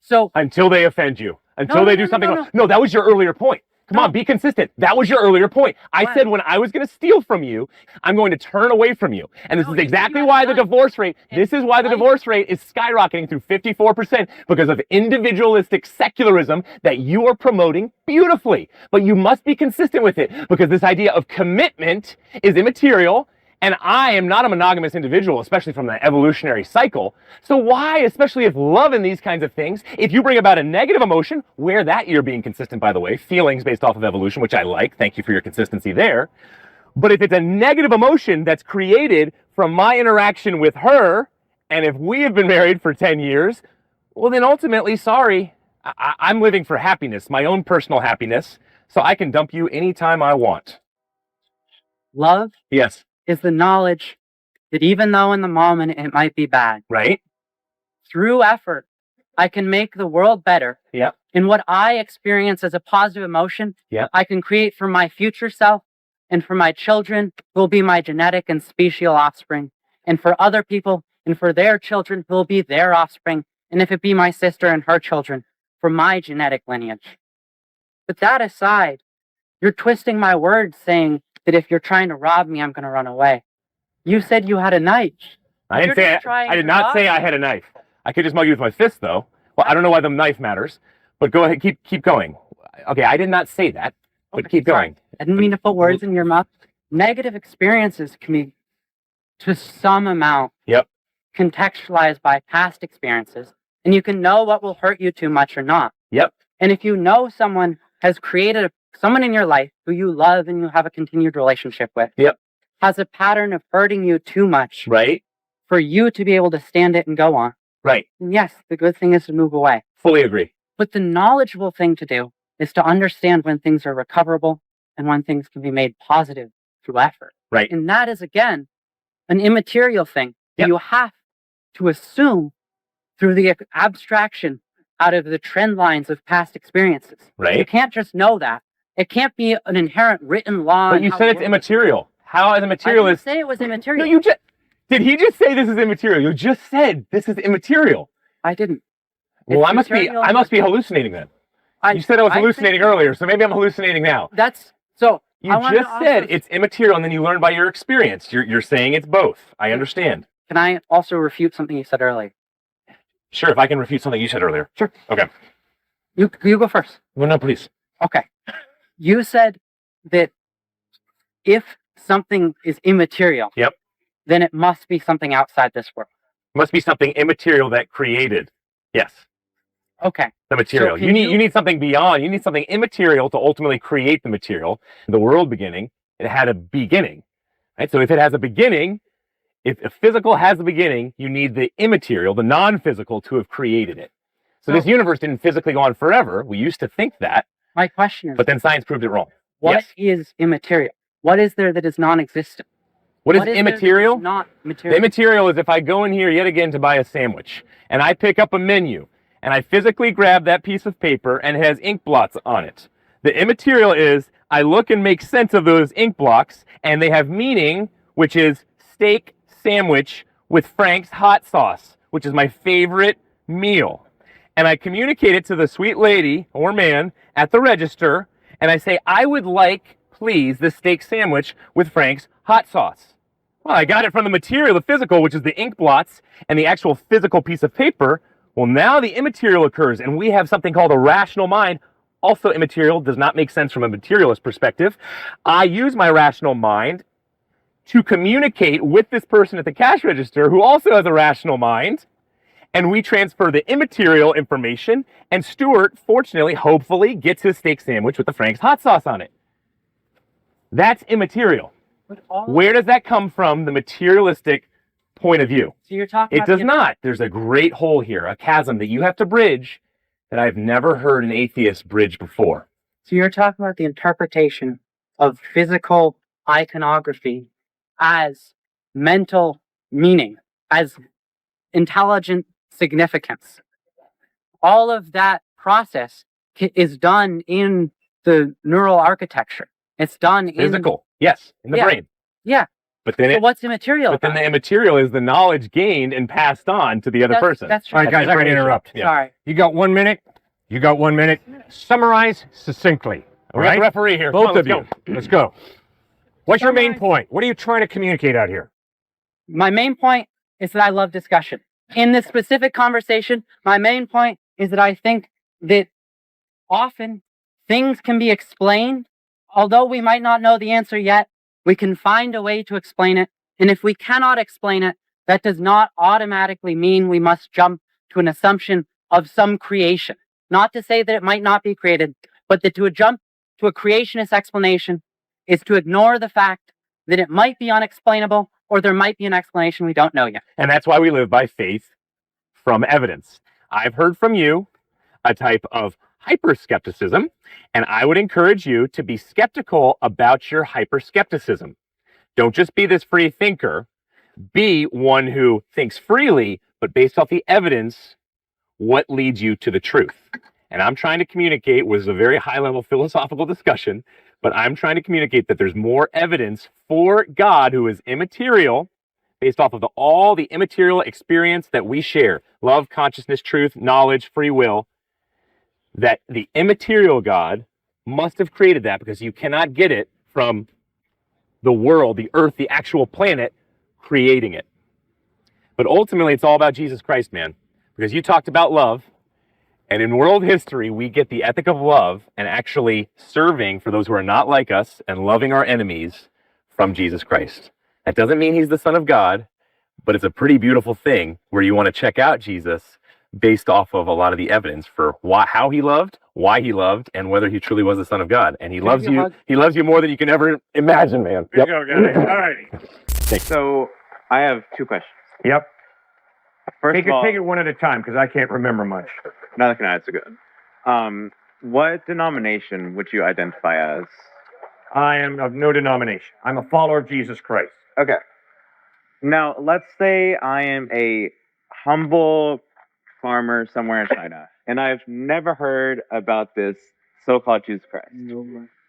So until they offend you, until they do something else. No, that was your earlier point. Come on, be consistent. That was your earlier point. I said when I was going to steal from you, I'm going to turn away from you. And this is exactly why the divorce rate, this is why the divorce rate is skyrocketing through 54% because of individualistic secularism that you are promoting beautifully. But you must be consistent with it because this idea of commitment is immaterial. And I am not a monogamous individual, especially from the evolutionary cycle. So why, especially if love and these kinds of things, if you bring about a negative emotion, where that you're being consistent, by the way, feelings based off of evolution, which I like, thank you for your consistency there. But if it's a negative emotion that's created from my interaction with her, and if we have been married for 10 years, well then ultimately, sorry, I'm living for happiness, my own personal happiness, so I can dump you anytime I want. Love? Yes. Is the knowledge that even though in the moment it might be bad, right? Through effort, I can make the world better. Yeah. And what I experience as a positive emotion, yeah, I can create for my future self and for my children who will be my genetic and special offspring. And for other people and for their children who will be their offspring. And if it be my sister and her children, for my genetic lineage. But that aside, you're twisting my words saying that if you're trying to rob me, I'm going to run away. You said you had a knife. I did not say I had a knife. I could just mug you with my fist, though. Well, I don't know why the knife matters, but go ahead, keep going. Okay, I did not say that, but keep going. I didn't mean to put words in your mouth. Negative experiences can be, to some amount, contextualized by past experiences, and you can know what will hurt you too much or not. Yep. And if you know someone has created someone in your life who you love and you have a continued relationship with, has a pattern of hurting you too much, right, for you to be able to stand it and go on, right. And yes, the good thing is to move away. Fully agree. But the knowledgeable thing to do is to understand when things are recoverable and when things can be made positive through effort. Right. And that is, again, an immaterial thing. You have to assume through the abstraction out of the trend lines of past experiences. Right. You can't just know that. It can't be an inherent written law. But you said it's immaterial. How as a materialist? I didn't say it was immaterial. No, you just... Did he just say this is immaterial? You just said this is immaterial. I didn't. Well, I must be hallucinating then. You said I was hallucinating earlier, so maybe I'm hallucinating now. You just said it's immaterial, and then you learned by your experience. You're saying it's both. I understand. Can I also refute something you said earlier? Sure, if I can refute something you said earlier. Sure. Okay. You go first. No, please. Okay. You said that if something is immaterial, then it must be something outside this world. Must be something immaterial that created. Yes. Okay. The material. So you need something beyond. You need something immaterial to ultimately create the material. The world beginning, it had a beginning. Right? So if it has a beginning, if a physical has a beginning, you need the immaterial, the non-physical, to have created it. So this universe didn't physically go on forever. We used to think that, My question is, but then science proved it wrong. what Yes. is immaterial? What is there that is non-existent? What is there that immaterial? not The material. immaterial is if I go in here yet again to buy a sandwich, and I pick up a menu, and I physically grab that piece of paper, and it has ink blots on it. The immaterial is I look and make sense of those ink blocks, and they have meaning, which is steak sandwich with Frank's hot sauce, which is my favorite meal. And I communicate it to the sweet lady or man at the register, and I say, I would like, please, the steak sandwich with Frank's hot sauce. Well, I got it from the material, the physical, which is the ink blots and the actual physical piece of paper. Well, now the immaterial occurs, and we have something called a rational mind. Also immaterial, does not make sense from a materialist perspective. I use my rational mind to communicate with this person at the cash register who also has a rational mind, and we transfer the immaterial information, and Stuart, fortunately, hopefully, gets his steak sandwich with the Frank's hot sauce on it. That's immaterial. Where does that come from, the materialistic point of view? So you're talking It about does not. There's a great hole here, a chasm that you have to bridge that I've never heard an atheist bridge before. So you're talking about the interpretation of physical iconography as mental meaning, as intelligent significance. All of that process is done in the neural architecture. It's done Physical, yes, in the Yeah. brain. Yeah. But then So what's immaterial? But then about the it? immaterial is the knowledge gained and passed on to the other person. That's All right, guys, I can interrupt. Yeah. Sorry. You got 1 minute. You got 1 minute. Summarize succinctly. All We got right? the referee here. Both Come on, of you. Let's go. What's your main Summarize. point? What are you trying to communicate out here? My main point is that I love discussion. In this specific conversation, my main point is that I think that often things can be explained. Although we might not know the answer yet, we can find a way to explain it. And if we cannot explain it, that does not automatically mean we must jump to an assumption of some creation. Not to say that it might not be created, but that to jump to a creationist explanation is to ignore the fact that it might be unexplainable or there might be an explanation we don't know yet. And that's why we live by faith from evidence. I've heard from you a type of hyper-skepticism, and I would encourage you to be skeptical about your hyper-skepticism. Don't just be this free thinker. Be one who thinks freely, but based off the evidence, what leads you to the truth. And I'm trying to communicate, was a very high-level philosophical discussion, but I'm trying to communicate that there's more evidence for God who is immaterial, based off of all the immaterial experience that we share, love, consciousness, truth, knowledge, free will, that the immaterial God must have created that because you cannot get it from the world, the earth, the actual planet creating it. But ultimately, it's all about Jesus Christ, man, because you talked about love. And in world history, we get the ethic of love and actually serving for those who are not like us and loving our enemies from Jesus Christ. That doesn't mean he's the Son of God, but it's a pretty beautiful thing where you want to check out Jesus based off of a lot of the evidence for how he loved, why he loved, and whether he truly was the Son of God. And he loves you. He loves you more than you can ever imagine, man. There you go, guys. All righty. So I have two questions. Yep. First Take of all, it one at a time because I can't remember much. neither can I. It's good. What denomination would you identify as? I am of no denomination. I'm a follower of Jesus Christ. Okay. Now, let's say I am a humble farmer somewhere in China, and I've never heard about this so-called Jesus Christ.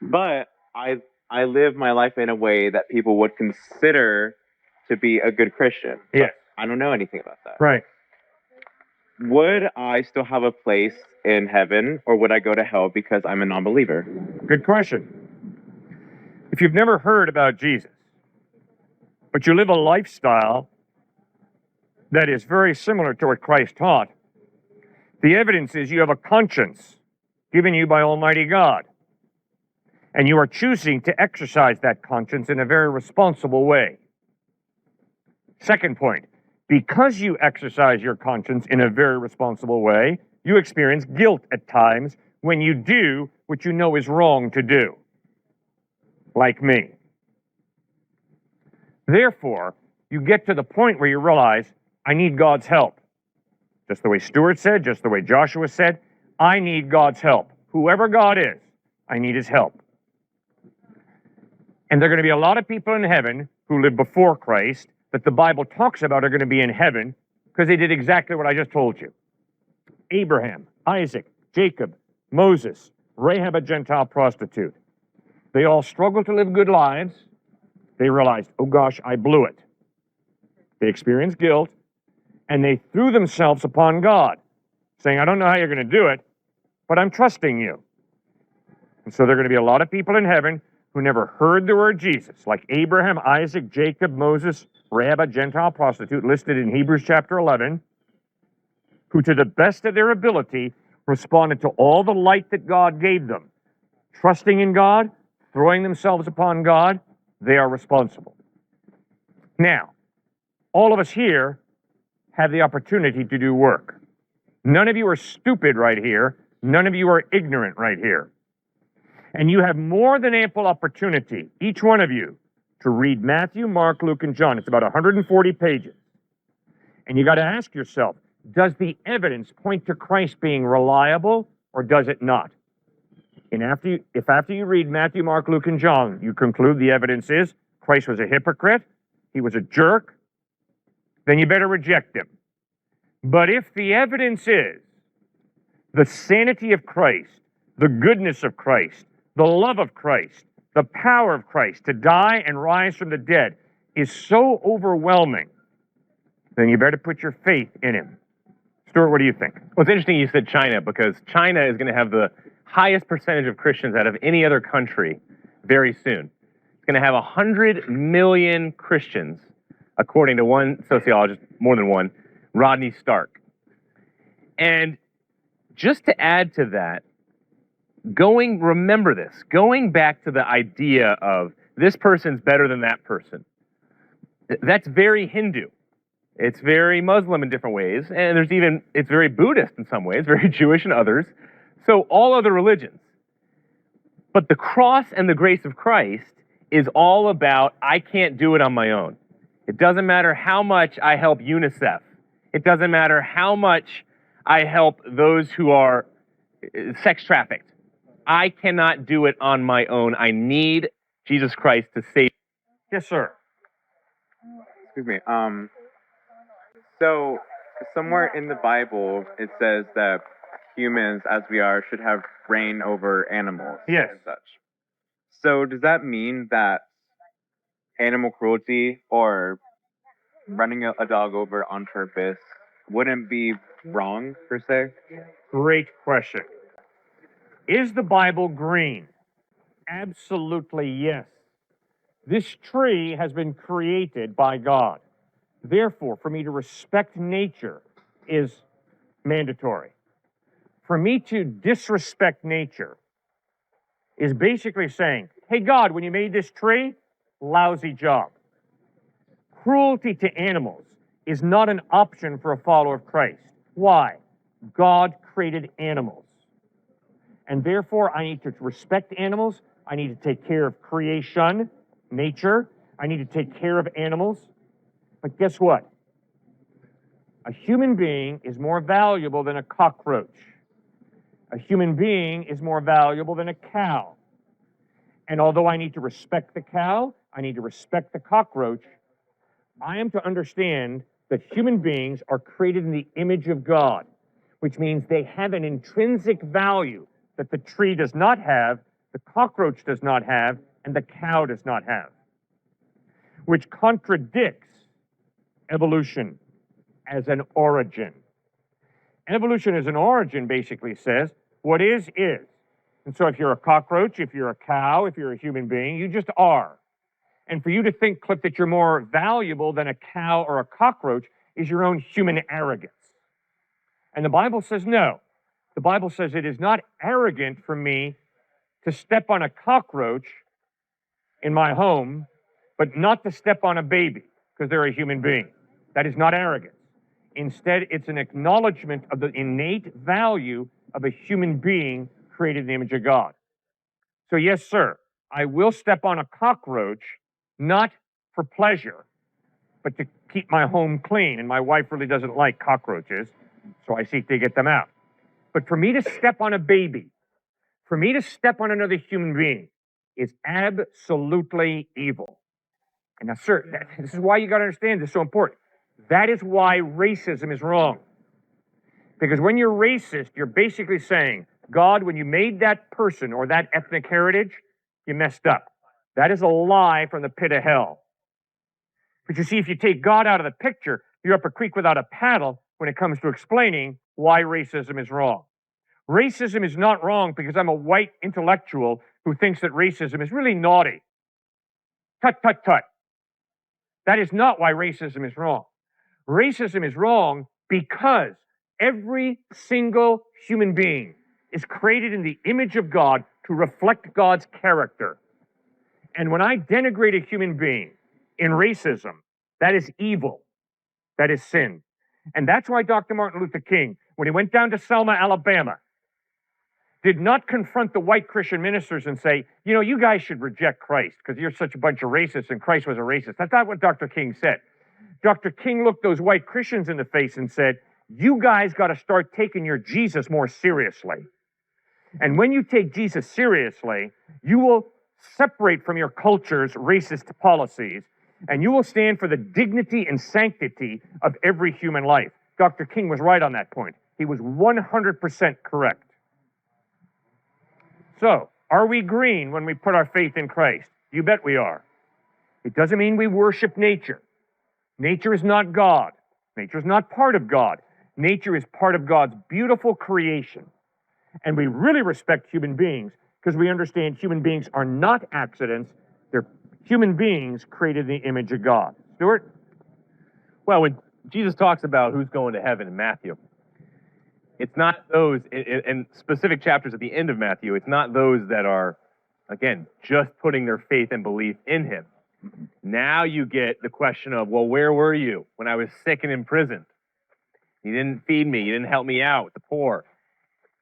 But I live my life in a way that people would consider to be a good Christian. Yes. I don't know anything about that. Right. Would I still have a place in heaven, or would I go to hell because I'm a non-believer? Good question. If you've never heard about Jesus, but you live a lifestyle that is very similar to what Christ taught, the evidence is you have a conscience given you by Almighty God. And you are choosing to exercise that conscience in a very responsible way. Second point, because you exercise your conscience in a very responsible way, you experience guilt at times when you do what you know is wrong to do. Like me. Therefore, you get to the point where you realize, I need God's help. Just the way Stuart said, just the way Joshua said, I need God's help. Whoever God is, I need his help. And there are going to be a lot of people in heaven who lived before Christ that the Bible talks about are going to be in heaven because they did exactly what I just told you. Abraham, Isaac, Jacob, Moses, Rahab, a Gentile prostitute. They all struggled to live good lives. They realized, oh gosh, I blew it. They experienced guilt, and they threw themselves upon God, saying, I don't know how you're going to do it, but I'm trusting you. And so there are going to be a lot of people in heaven who never heard the word Jesus, like Abraham, Isaac, Jacob, Moses, Rahab, a Gentile prostitute, listed in Hebrews chapter 11, who to the best of their ability responded to all the light that God gave them. Trusting in God, throwing themselves upon God, they are responsible. Now, all of us here have the opportunity to do work. None of you are stupid right here. None of you are ignorant right here. And you have more than ample opportunity, each one of you, to read Matthew, Mark, Luke, and John. It's about 140 pages. And you got to ask yourself, does the evidence point to Christ being reliable or does it not? And if after you read Matthew, Mark, Luke, and John, you conclude the evidence is Christ was a hypocrite, he was a jerk, then you better reject him. But if the evidence is the sanity of Christ, the goodness of Christ, the love of Christ, the power of Christ to die and rise from the dead is so overwhelming, then you better put your faith in him. Stuart, what do you think? Well, it's interesting you said China, because China is going to have the highest percentage of Christians out of any other country very soon. It's going to have 100 million Christians, according to one sociologist, more than one, Rodney Stark. And just to add to that, remember this, going back to the idea of this person's better than that person, that's very Hindu. It's very Muslim in different ways, and it's very Buddhist in some ways, very Jewish in others. So all other religions. But the cross and the grace of Christ is all about, I can't do it on my own. It doesn't matter how much I help UNICEF. It doesn't matter how much I help those who are sex trafficked. I cannot do it on my own. I need Jesus Christ to save. Yes, sir. Excuse me. So somewhere in the Bible, it says that humans, as we are, should have reign over animals Yes. and such. So does that mean that animal cruelty or running a dog over on purpose wouldn't be wrong, per se? Great question. Is the Bible green? Absolutely yes. This tree has been created by God. Therefore, for me to respect nature is mandatory. For me to disrespect nature is basically saying, hey, God, when you made this tree, lousy job. Cruelty to animals is not an option for a follower of Christ. Why? God created animals. And therefore, I need to respect animals. I need to take care of creation, nature. I need to take care of animals. But guess what? A human being is more valuable than a cockroach. A human being is more valuable than a cow. And although I need to respect the cow, I need to respect the cockroach, I am to understand that human beings are created in the image of God, which means they have an intrinsic value that the tree does not have, the cockroach does not have, and the cow does not have, which contradicts evolution as an origin. Evolution as an origin basically says, what is. And so if you're a cockroach, if you're a cow, if you're a human being, you just are. And for you to think, Cliff, that you're more valuable than a cow or a cockroach is your own human arrogance. And the Bible says no. The Bible says it is not arrogant for me to step on a cockroach in my home, but not to step on a baby because they're a human being. That is not arrogance. Instead, it's an acknowledgement of the innate value of a human being created in the image of God. So yes, sir, I will step on a cockroach, not for pleasure, but to keep my home clean. And my wife really doesn't like cockroaches. So I seek to get them out. But for me to step on a baby, for me to step on another human being, is absolutely evil. And now, sir, this is why you got to understand this is so important. That is why racism is wrong. Because when you're racist, you're basically saying, God, when you made that person or that ethnic heritage, you messed up. That is a lie from the pit of hell. But you see, if you take God out of the picture, you're up a creek without a paddle when it comes to explaining why racism is wrong. Racism is not wrong because I'm a white intellectual who thinks that racism is really naughty. Tut, tut, tut. That is not why racism is wrong. Racism is wrong because every single human being is created in the image of God to reflect God's character. And when I denigrate a human being in racism, that is evil. That is sin. And that's why Dr. Martin Luther King, when he went down to Selma, Alabama, did not confront the white Christian ministers and say, you know, you guys should reject Christ because you're such a bunch of racists and Christ was a racist. That's not what Dr. King said. Dr. King looked those white Christians in the face and said, you guys got to start taking your Jesus more seriously. And when you take Jesus seriously, you will separate from your culture's racist policies, and you will stand for the dignity and sanctity of every human life. Dr. King was right on that point. He was 100% correct. So, are we green when we put our faith in Christ? You bet we are. It doesn't mean we worship nature. Nature is not God. Nature is not part of God. Nature is part of God's beautiful creation. And we really respect human beings because we understand human beings are not accidents. They're human beings created in the image of God. Stuart? Well, when Jesus talks about who's going to heaven in Matthew, it's not those, in specific chapters at the end of Matthew, it's not those that are, again, just putting their faith and belief in him. Now you get the question of, well, where were you when I was sick and in prison? You didn't feed me. You didn't help me out, the poor.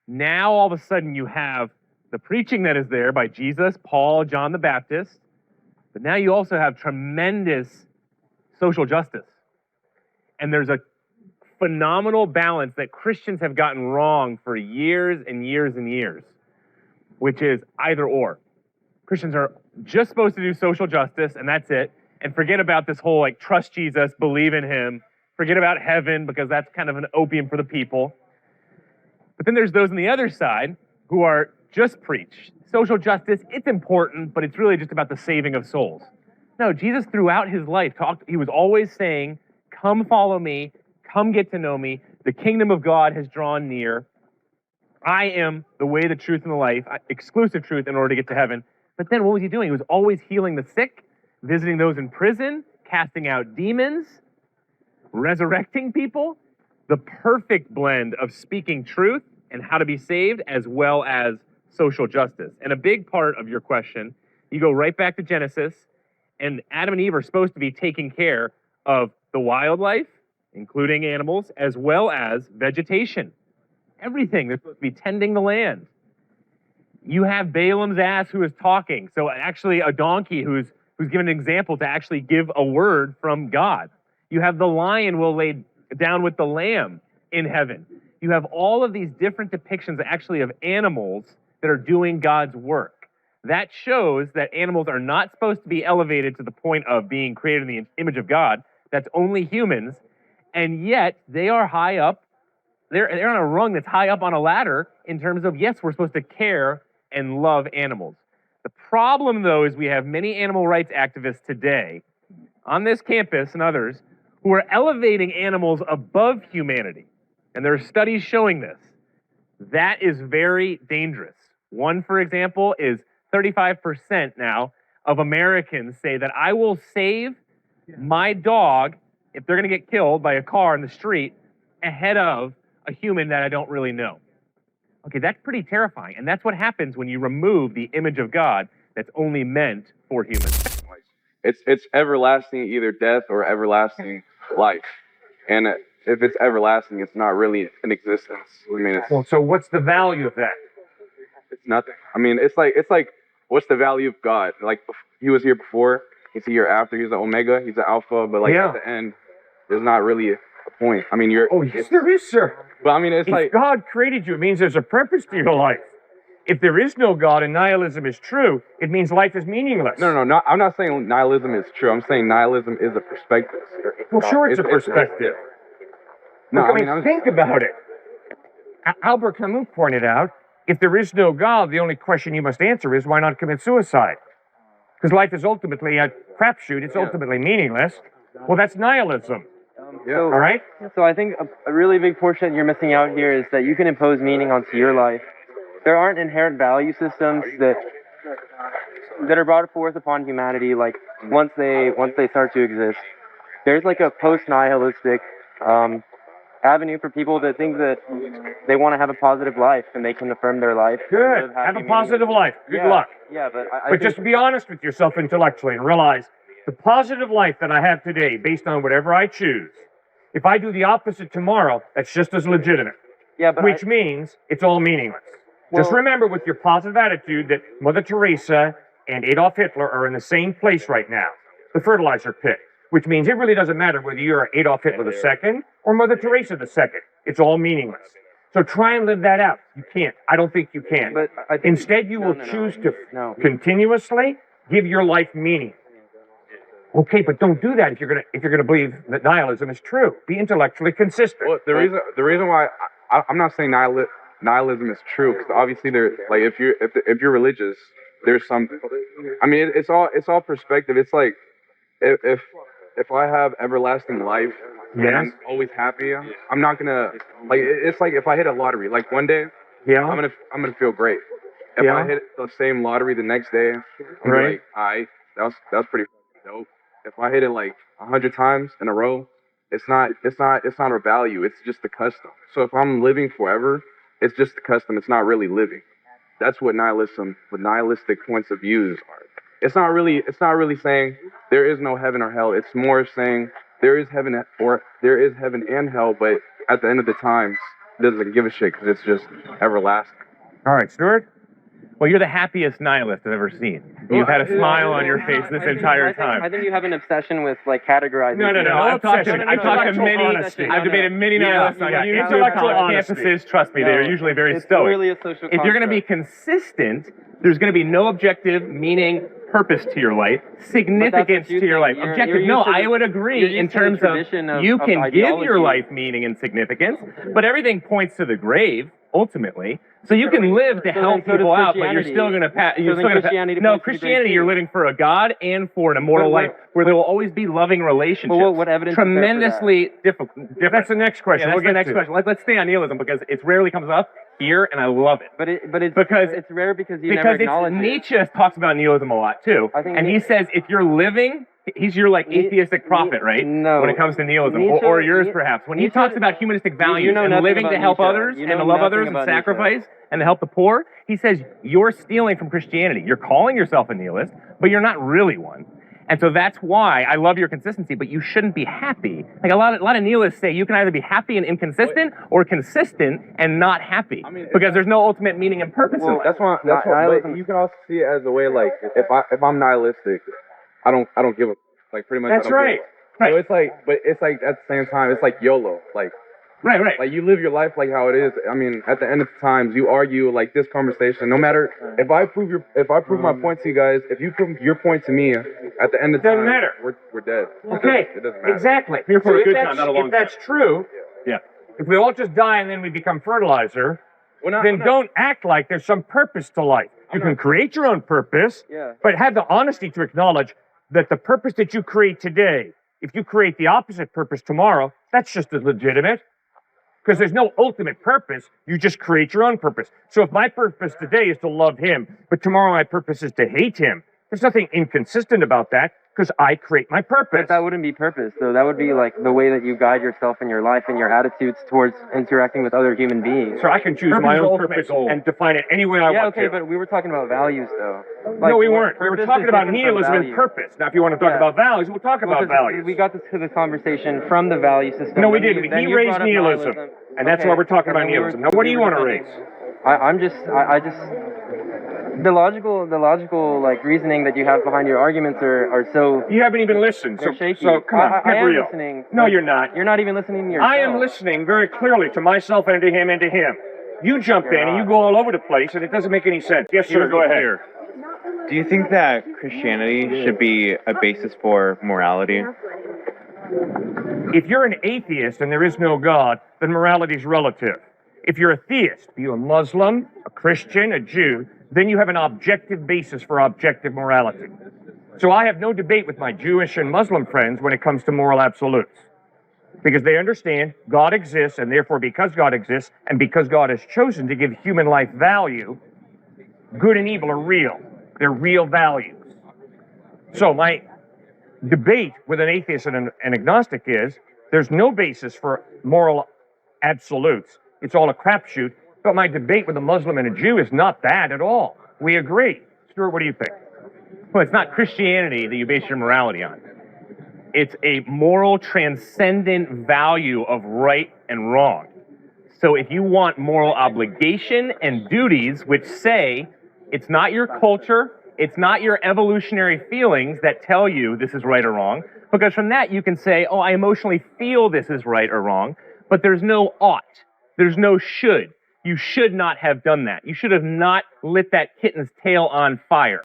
Now all of a sudden you have the preaching that is there by Jesus, Paul, John the Baptist, but now you also have tremendous social justice. And there's a phenomenal balance that Christians have gotten wrong for years and years and years, which is either or. Christians are just supposed to do social justice, and that's it, and forget about this whole, like, trust Jesus, believe in him, forget about heaven, because that's kind of an opium for the people. But then there's those on the other side who are just preach. Social justice, it's important, but it's really just about the saving of souls. No, Jesus throughout his life he was always saying, come follow me, come get to know me, the kingdom of God has drawn near. I am the way, the truth, and the life, exclusive truth in order to get to heaven. But then what was he doing? He was always healing the sick, visiting those in prison, casting out demons, resurrecting people. The perfect blend of speaking truth and how to be saved, as well as social justice. And a big part of your question, you go right back to Genesis, and Adam and Eve are supposed to be taking care of the wildlife, including animals, as well as vegetation. Everything. They're supposed to be tending the land. You have Balaam's ass who is talking. So actually a donkey who's given an example to actually give a word from God. You have the lion will lay down with the lamb in heaven. You have all of these different depictions actually of animals that are doing God's work. That shows that animals are not supposed to be elevated to the point of being created in the image of God. That's only humans. And yet they are high up. They're on a rung that's high up on a ladder in terms of, yes, we're supposed to care and love animals. The problem, though, is we have many animal rights activists today on this campus and others who are elevating animals above humanity. And there are studies showing this. That is very dangerous. One, for example, is 35% now of Americans say that I will save my dog if they're going to get killed by a car in the street ahead of a human that I don't really know. Okay, that's pretty terrifying. And that's what happens when you remove the image of God that's only meant for humans. It's everlasting, either death or everlasting life. And if it's everlasting, it's not really an existence. I mean, Well, so what's the value of that? it's nothing. I mean, it's like, what's the value of God? Like, he was here before, he's here after, he's the Omega, he's the Alpha, but like Yeah. at the end, there's not really a point. I mean, you're. Oh, yes, there is, sir. But I mean, it's If like. God created you, it means there's a purpose to your life. If there is no God and nihilism is true, it means life is meaningless. No. I'm not saying nihilism is true. I'm saying nihilism is a perspective. Well, sure, it's a perspective. No, Look, I mean, think about it. Albert Camus pointed out, if there is no God, the only question you must answer is, why not commit suicide? Because life is ultimately a crapshoot. It's ultimately meaningless. Well, that's nihilism. All right? So I think a really big portion that you're missing out here is that you can impose meaning onto your life. There aren't inherent value systems that are brought forth upon humanity, like once they start to exist. There's like a post-nihilistic avenue for people that think that they want to have a positive life and they can affirm their life. Good. Have a positive life. Good luck. Yeah, but But just be honest with yourself intellectually and realize the positive life that I have today, based on whatever I choose, if I do the opposite tomorrow, that's just as legitimate. Yeah, but which means it's all meaningless. Just remember with your positive attitude that Mother Teresa and Adolf Hitler are in the same place right now, the fertilizer pit, which means it really doesn't matter whether you're Adolf Hitler II or Mother Teresa II. It's all meaningless. So try and live that out. You can't. I don't think you can. But I think instead, you will choose to continuously give your life meaning. Okay, but don't do that if you're gonna believe that nihilism is true. Be intellectually consistent. Well, the reason why I'm not saying nihilism is true, because obviously if you're religious, there's some. I mean, it's all perspective. It's like if I have everlasting life and I'm always happy, I'm not gonna it's like if I hit a lottery, like one day, I'm gonna feel great. If I hit the same lottery the next day, I'm like, that was pretty dope. If I hit it like 100 times in a row, it's not a value. It's just the custom. So if I'm living forever, it's just the custom. It's not really living. That's what nihilistic points of views are. It's not really saying there is no heaven or hell. It's more saying there is heaven and hell, but at the end of the times, it doesn't give a shit because it's just everlasting. All right, Stuart. Well, you're the happiest nihilist I've ever seen. You've had a smile on your face this entire time. I think you have an obsession with like categorizing. No. I've talked to many. I've debated many nihilists on YouTube college campuses. Trust me, they're usually very stoic. Really a social if you're going to be consistent, there's going to be no objective meaning, purpose to your life, significance to your life. Objective, no, I would agree in terms of you can give your life meaning and significance, but everything points to the grave, ultimately. So you can live to help people out, but you're still going to pass. No, Christianity, you're living for a God and for an immortal life where there will always be loving relationships. Well, what evidence? Tremendously different. That's the next question. Yeah, that's the next question. Let's stay on nihilism because it rarely comes up here, and I love it. But it's rare because you never acknowledge it. Nietzsche talks about nihilism a lot too, and he says if you're living. He's your atheistic prophet, right? No. When it comes to nihilism, or yours perhaps. When he talks about humanistic values and living to help others and to love others and sacrifice and to help the poor, he says you're stealing from Christianity. You're calling yourself a nihilist, but you're not really one. And so that's why I love your consistency, but you shouldn't be happy. Like a lot of nihilists say you can either be happy and inconsistent or consistent and not happy. I mean, because there's no ultimate meaning and purpose in life. That's why but you can also see it as a way like if I'm nihilistic, I don't give a pretty much. That's right. So it's like, but it's like at the same time, it's like YOLO, Right. Like you live your life like how it is. I mean, at the end of the times, you argue like this conversation. No matter if I prove my point to you guys, if you prove your point to me, at the end of the time, doesn't matter. We're dead. Okay. It doesn't matter. Exactly. Here for So a good time, not a long if that's true, if we all just die and then we become fertilizer, then don't act like there's some purpose to life. You can create your own purpose, but have the honesty to acknowledge that the purpose that you create today, if you create the opposite purpose tomorrow, that's just as legitimate. Because there's no ultimate purpose, you just create your own purpose. So if my purpose today is to love him, but tomorrow my purpose is to hate him, there's nothing inconsistent about that, because I create my purpose. But that wouldn't be purpose, though. That would be like the way that you guide yourself in your life and your attitudes towards interacting with other human beings. So I can choose my own purpose and define it any way I want to. Yeah, okay, but we were talking about values, though. No, we weren't. We were talking about nihilism and purpose. Now, if you want to talk about values, we'll talk about values. We got this to the conversation from the value system. No, we didn't. He raised nihilism, and that's why we're talking about nihilism. Now, what do you want to raise? The logical like reasoning that you have behind your arguments are so You haven't even listened. they're So, shaky. so come on, I get am real. listening. No, but you're not. You're not even listening to yourself. I am listening very clearly to myself and to him and to him. You jump in and you go all over the place, and it doesn't make any sense. Yes, sir. Go ahead. Do you think that Christianity should be a basis for morality? If you're an atheist and there is no God, then morality is relative. If you're a theist, be you a Muslim, a Christian, a Jew, then you have an objective basis for objective morality. So I have no debate with my Jewish and Muslim friends when it comes to moral absolutes, because they understand God exists, and therefore because God exists and because God has chosen to give human life value, good and evil are real. They're real values. So my debate with an atheist and an agnostic is there's no basis for moral absolutes. It's all a crapshoot. But my debate with a Muslim and a Jew is not that at all. We agree. Stuart, what do you think? Well, it's not Christianity that you base your morality on. It's a moral transcendent value of right and wrong. So if you want moral obligation and duties, which say it's not your culture, it's not your evolutionary feelings that tell you this is right or wrong, because from that you can say, oh, I emotionally feel this is right or wrong, but there's no ought, there's no should. You should not have done that. You should have not lit that kitten's tail on fire.